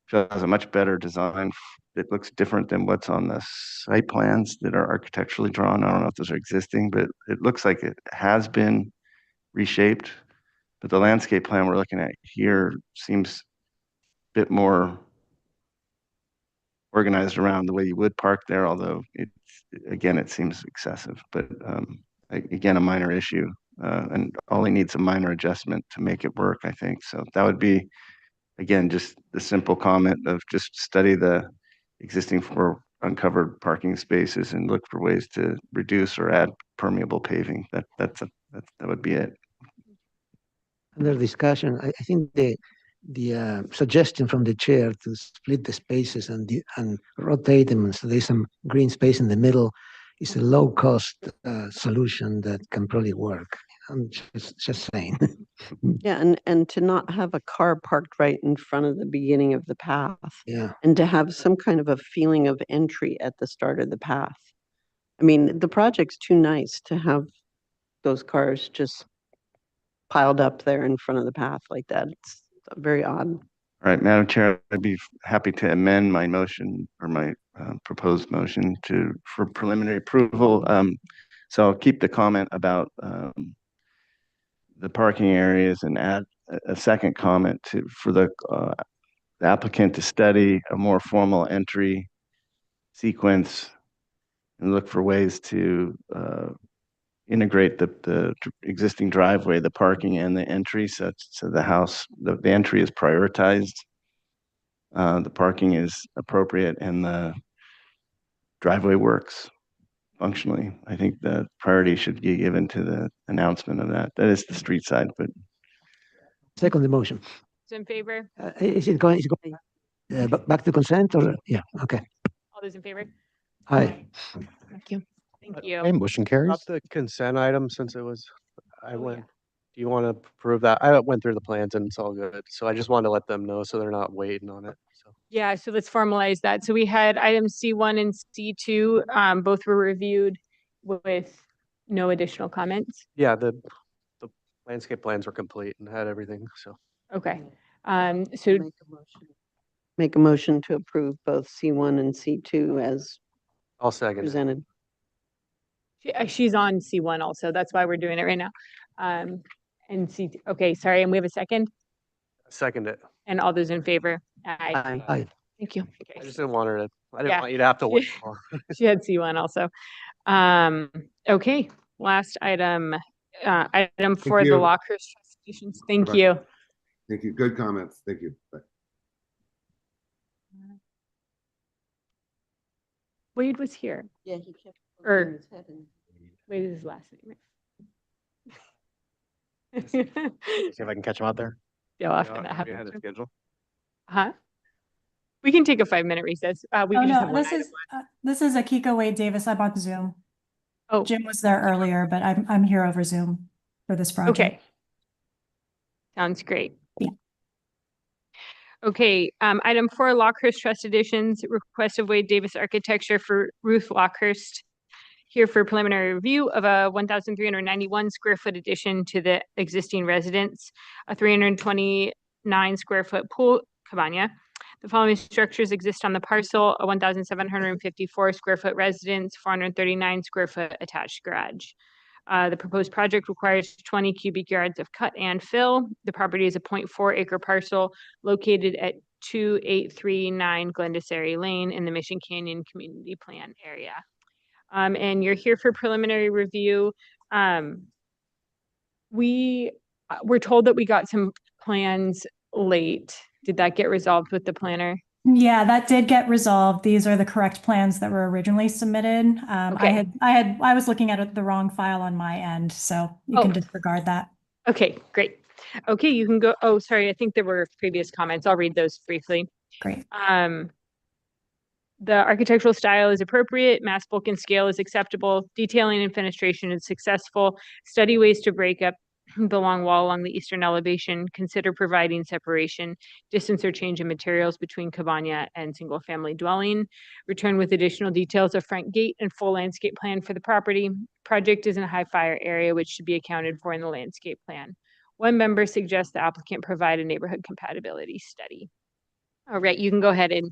shows a much better design. It looks different than what's on the site plans that are architecturally drawn. I don't know if those are existing, but it looks like it has been reshaped. But the landscape plan we're looking at here seems a bit more organized around the way you would park there, although it seems excessive, but again, a minor issue, and only needs a minor adjustment to make it work, I think. So that would be, again, just the simple comment of just study the existing 4 uncovered parking spaces and look for ways to reduce or add permeable paving. That would be it. Under discussion, I think the suggestion from the chair to split the spaces and rotate them so there's some green space in the middle is a low cost solution that can probably work. I'm just saying. Yeah, and to not have a car parked right in front of the beginning of the path. Yeah. And to have some kind of a feeling of entry at the start of the path. I mean, the project's too nice to have those cars just piled up there in front of the path like that. It's very odd. All right, Madam Chair, I'd be happy to amend my motion or my proposed motion for preliminary approval. So I'll keep the comment about the parking areas and add a second comment for the applicant to study a more formal entry sequence and look for ways to integrate the existing driveway, the parking and the entry, so the entry is prioritized, the parking is appropriate, and the driveway works functionally. I think the priority should be given to the announcement of that. That is the street side, but. Second the motion. In favor? Is it going back to consent or? Yeah, okay. All those in favor? Aye. Thank you. Thank you. Okay, motion carries. Not the consent item since it was, do you want to approve that? I went through the plans and it's all good. So I just wanted to let them know so they're not waiting on it. So. Yeah, so let's formalize that. So we had items C1 and C2, both were reviewed with no additional comments. Yeah, the landscape plans were complete and had everything, so. Okay, so Make a motion to approve both C1 and C2 as I'll second presented. she's on C1 also. That's why we're doing it right now. And C2, okay, sorry, and we have a second? Second it. And all those in favor? Aye. Aye. Thank you. I just didn't want her to, I didn't Yeah. want you to have to wait. She had C1 also. Okay, last item, item for the you. Lockhurst Trust Stations. Thank Bye-bye. you. Thank you. Good comments. Thank you. Bye. Wade was here. Yeah, he kept Or his head in. Wade is his last name, right? See if I can catch him out there. Yeah, often that Already ahead happens. of schedule. Huh? We can take a 5-minute recess. We Oh, can just no, have one this item. is Akiko Wade Davis. I'm on Zoom. Oh, Jim was there earlier, but I'm here over Zoom for this project. okay. Sounds great. Yeah. Okay, item 4, Lockhurst Trust Editions, request of Wade Davis Architecture for Ruth Lockhurst. Here for preliminary review of a 1,391 square foot addition to the existing residence, a 329 square foot pool cabana. The following structures exist on the parcel: a 1,754 square foot residence, 439 square foot attached garage. The proposed project requires 20 cubic yards of cut and fill. The property is a 0.4 acre parcel located at 2839 Glendassary Lane in the Mission Canyon Community Plan area. And you're here for preliminary review. We were told that we got some plans late. Did that get resolved with the planner? Yeah, that did get resolved. These are the correct plans that were originally submitted. Okay. I was looking at the wrong file on my end, so you can disregard that. Okay, great. Okay, you can go. Oh, sorry. I think there were previous comments. I'll read those briefly. Great. The architectural style is appropriate, mass bulk and scale is acceptable, detailing and fenestration is successful, study ways to break up the long wall along the eastern elevation, consider providing separation, distance or change in materials between cabana and single family dwelling, return with additional details of front gate and full landscape plan for the property. Project is in a high fire area, which should be accounted for in the landscape plan. One member suggests the applicant provide a neighborhood compatibility study. All right, you can go ahead and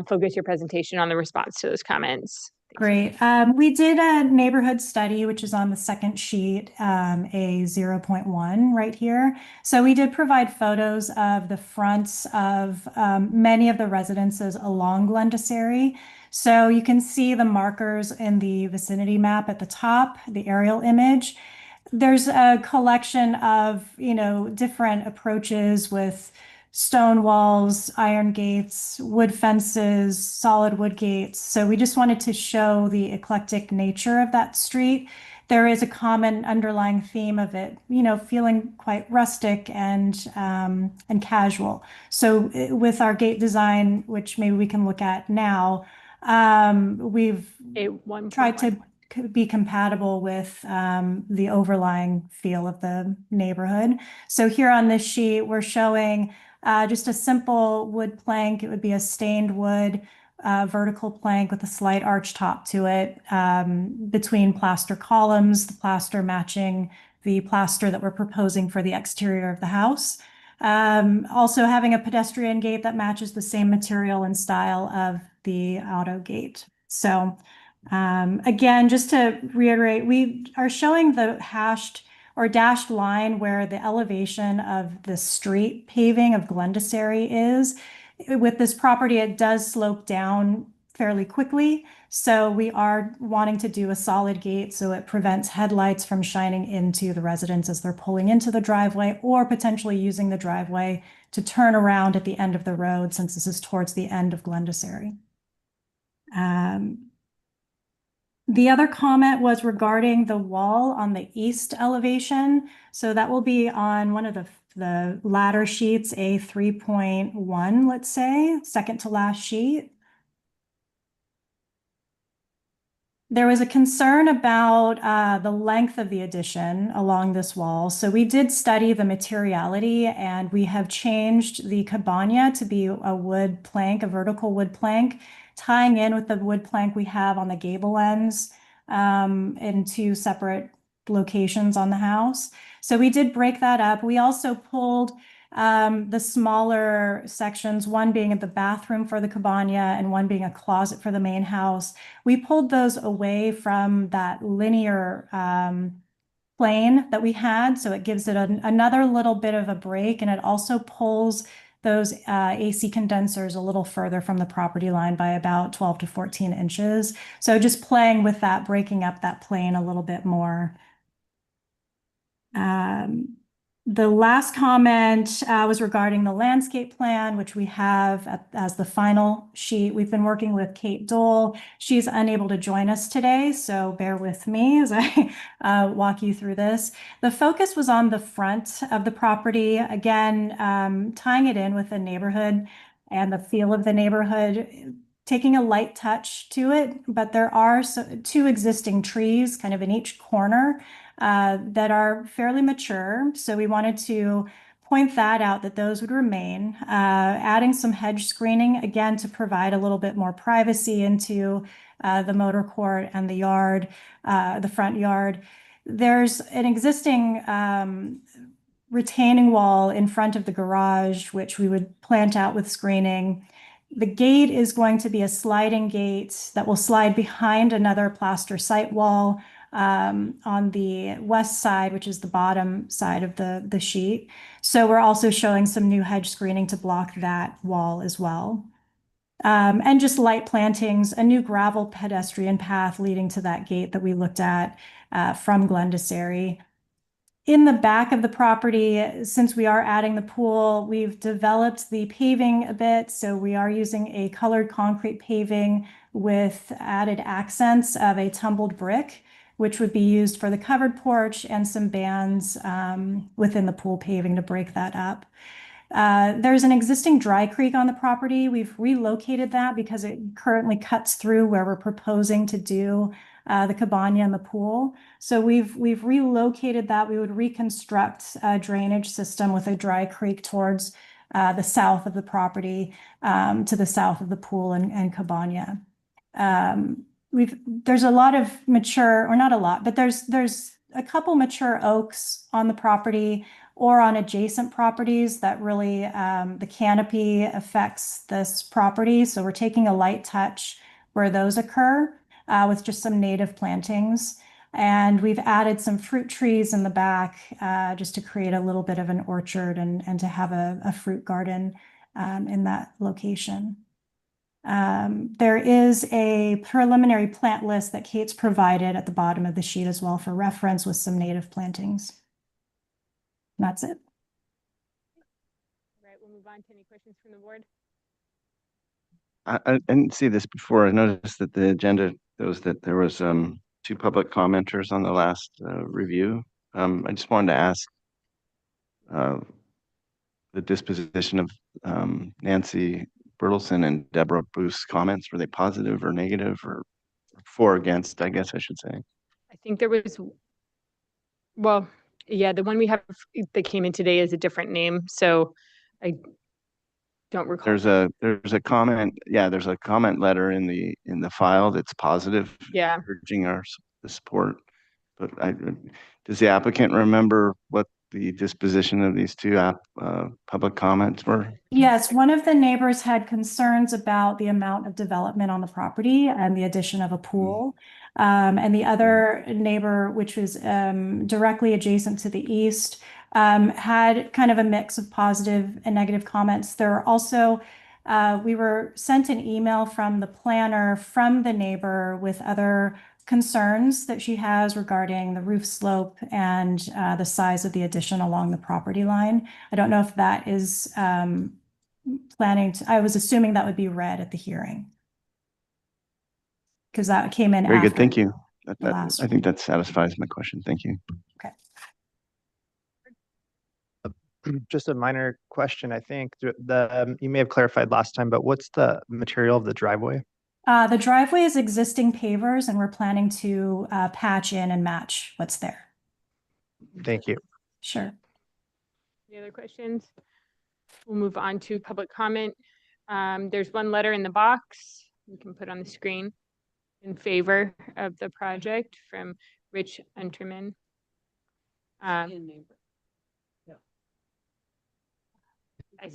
focus your presentation on the response to those comments. Great. We did a neighborhood study, which is on the second sheet, a 0.1 right here. So we did provide photos of the fronts of many of the residences along Glendassary. So you can see the markers in the vicinity map at the top, the aerial image. There's a collection of, different approaches with stone walls, iron gates, wood fences, solid wood gates. So we just wanted to show the eclectic nature of that street. There is a common underlying theme of it, feeling quite rustic and casual. So with our gate design, which maybe we can look at now, we've tried to be compatible with the overlying feel of the neighborhood. So here on this sheet, we're showing just a simple wood plank. It would be a stained wood vertical plank with a slight arch top to it between plaster columns, the plaster matching the plaster that we're proposing for the exterior of the house. Also having a pedestrian gate that matches the same material and style of the auto gate. So again, just to reiterate, we are showing the hashed or dashed line where the elevation of the street paving of Glendassary is. With this property, it does slope down fairly quickly. So we are wanting to do a solid gate so it prevents headlights from shining into the residents as they're pulling into the driveway, or potentially using the driveway to turn around at the end of the road, since this is towards the end of Glendassary. The other comment was regarding the wall on the east elevation. So that will be on one of the ladder sheets, a 3.1, let's say, second to last sheet. There was a concern about the length of the addition along this wall. So we did study the materiality, and we have changed the cabana to be a wood plank, a vertical wood plank, tying in with the wood plank we have on the gable ends in two separate locations on the house. So we did break that up. We also pulled the smaller sections, one being the bathroom for the cabana and one being a closet for the main house. We pulled those away from that linear plane that we had, so it gives it another little bit of a break, and it also pulls those AC condensers a little further from the property line by about 12 to 14 inches. So just playing with that, breaking up that plane a little bit more. The last comment was regarding the landscape plan, which we have as the final sheet. We've been working with Kate Dole. She's unable to join us today, so bear with me as I walk you through this. The focus was on the front of the property, again, tying it in with the neighborhood and the feel of the neighborhood, taking a light touch to it, but there are two existing trees kind of in each corner that are fairly mature. So we wanted to point that out, that those would remain, adding some hedge screening, again, to provide a little bit more privacy into the motor court and the yard, the front yard. There's an existing retaining wall in front of the garage, which we would plant out with screening. The gate is going to be a sliding gate that will slide behind another plaster site wall on the west side, which is the bottom side of the sheet. So we're also showing some new hedge screening to block that wall as well. And just light plantings, a new gravel pedestrian path leading to that gate that we looked at from Glendassery. In the back of the property, since we are adding the pool, we've developed the paving a bit. So we are using a colored concrete paving with added accents of a tumbled brick, which would be used for the covered porch and some bands within the pool paving to break that up. There's an existing dry creek on the property. We've relocated that because it currently cuts through where we're proposing to do the cabana and the pool. So we've relocated that. We would reconstruct a drainage system with a dry creek towards the south of the property, to the south of the pool and cabana. There's a lot of mature, or not a lot, but there's a couple mature oaks on the property or on adjacent properties that really, the canopy affects this property. So we're taking a light touch where those occur with just some native plantings. And we've added some fruit trees in the back just to create a little bit of an orchard and to have a fruit garden in that location. There is a preliminary plant list that Kate's provided at the bottom of the sheet as well for reference with some native plantings. And that's it. All right, we'll move on to any questions from the board. I didn't see this before. I noticed that the agenda shows that there was two public commenters on the last review. I just wanted to ask the disposition of Nancy Bertelson and Deborah Booth's comments. Were they positive or negative or for or against, I guess I should say? I think there was, well, yeah, the one we have that came in today is a different name, so I don't recall. There's a comment, yeah, there's a comment letter in the file that's positive. Yeah. Urging the support. But does the applicant remember what the disposition of these two public comments were? Yes, one of the neighbors had concerns about the amount of development on the property and the addition of a pool. And the other neighbor, which was directly adjacent to the east, had kind of a mix of positive and negative comments. There are also, we were sent an email from the planner from the neighbor with other concerns that she has regarding the roof slope and the size of the addition along the property line. I don't know if that is planning to, I was assuming that would be read at the hearing. Because that came in Very after. good, thank you. I I think that satisfies my question. Thank you. Okay. Just a minor question, I think. You may have clarified last time, but what's the material of the driveway? The driveway is existing pavers, and we're planning to patch in and match what's there. Thank you. Sure. Any other questions? We'll move on to public comment. There's one letter in the box we can put on the screen in favor of the project from Rich Unterman. I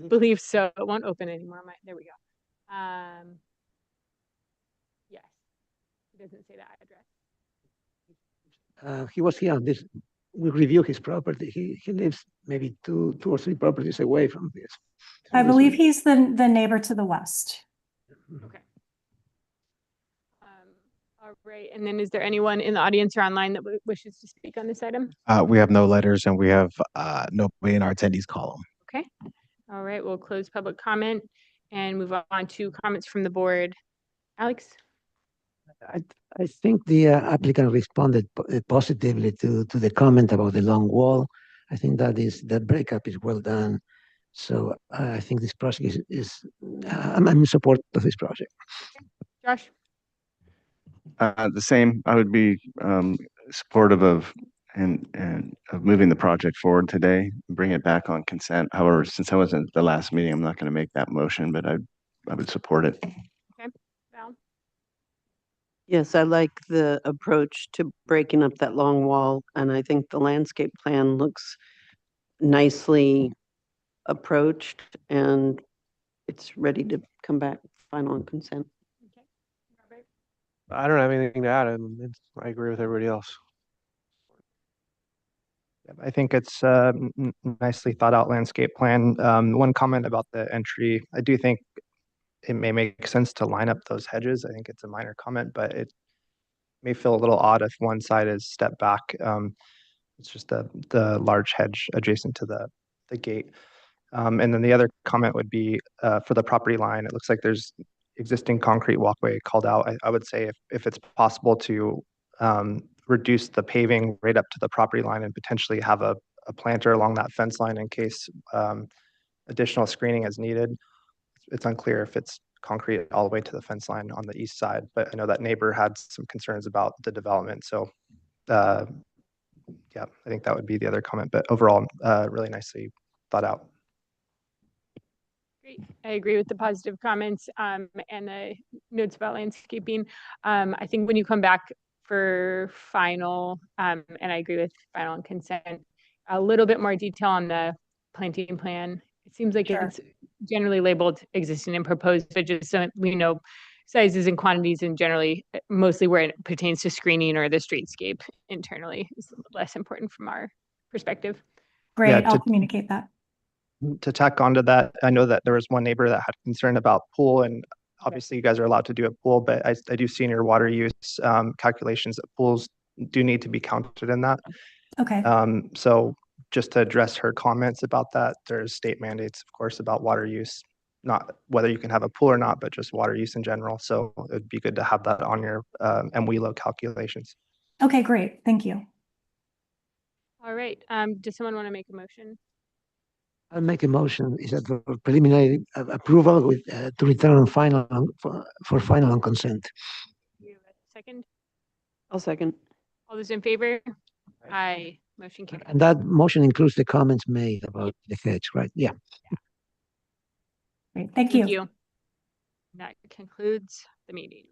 believe so. It won't open anymore. There we go. Yes, it doesn't say the address. He was here on this. We review his property. He lives maybe two or three properties away from this. I believe he's the neighbor to the west. Okay. All right, and then is there anyone in the audience or online that wishes to speak on this item? We have no letters and we have nobody in our attendees column. Okay, all right, we'll close public comment and move on to comments from the board. Alex? I think the applicant responded positively to the comment about the long wall. I think that breakup is well done. So I think this project I'm in support of this project. Josh? The same, I would be supportive of of moving the project forward today, bring it back on consent. However, since I wasn't at the last meeting, I'm not going to make that motion, but I would support it. Okay, Val? Yes, I like the approach to breaking up that long wall, and I think the landscape plan looks nicely approached, and it's ready to come back final on consent. I don't have anything to add, and I agree with everybody else. I think it's a nicely thought out landscape plan. One comment about the entry, I do think it may make sense to line up those hedges. I think it's a minor comment, but it may feel a little odd if one side is stepped back. It's just the large hedge adjacent to the gate. And then the other comment would be for the property line, it looks like there's existing concrete walkway called out. I would say if it's possible to reduce the paving right up to the property line and potentially have a planter along that fence line in case additional screening is needed. It's unclear if it's concrete all the way to the fence line on the east side, but I know that neighbor had some concerns about the development. So yeah, I think that would be the other comment, but overall, really nicely thought out. Great. I agree with the positive comments and the notes about landscaping. I think when you come back for final, and I agree with final and consent, a little bit more detail on the planting plan. It seems like it's generally labeled existing and proposed, but just so we know sizes and quantities, and generally mostly where it pertains to screening or the streetscape internally is less important from our perspective. Great, Yeah, I'll communicate that. To tack onto that, I know that there was one neighbor that had concern about pool, and obviously you guys are allowed to do a pool, but I do see in your water use calculations that pools do need to be counted in that. Okay. So just to address her comments about that, there's state mandates, of course, about water use, not whether you can have a pool or not, but just water use in general. So it'd be good to have that on your MWELO calculations. Okay, great. Thank you. All right. Does someone want to make a motion? I'll make a motion. Is that for preliminary approval with to return on final for final on consent? Second? I'll second. All those in favor? Aye. Motion carried. And that motion includes the comments made about the hedge, right? Yeah. Great. Thank you. That concludes the meeting.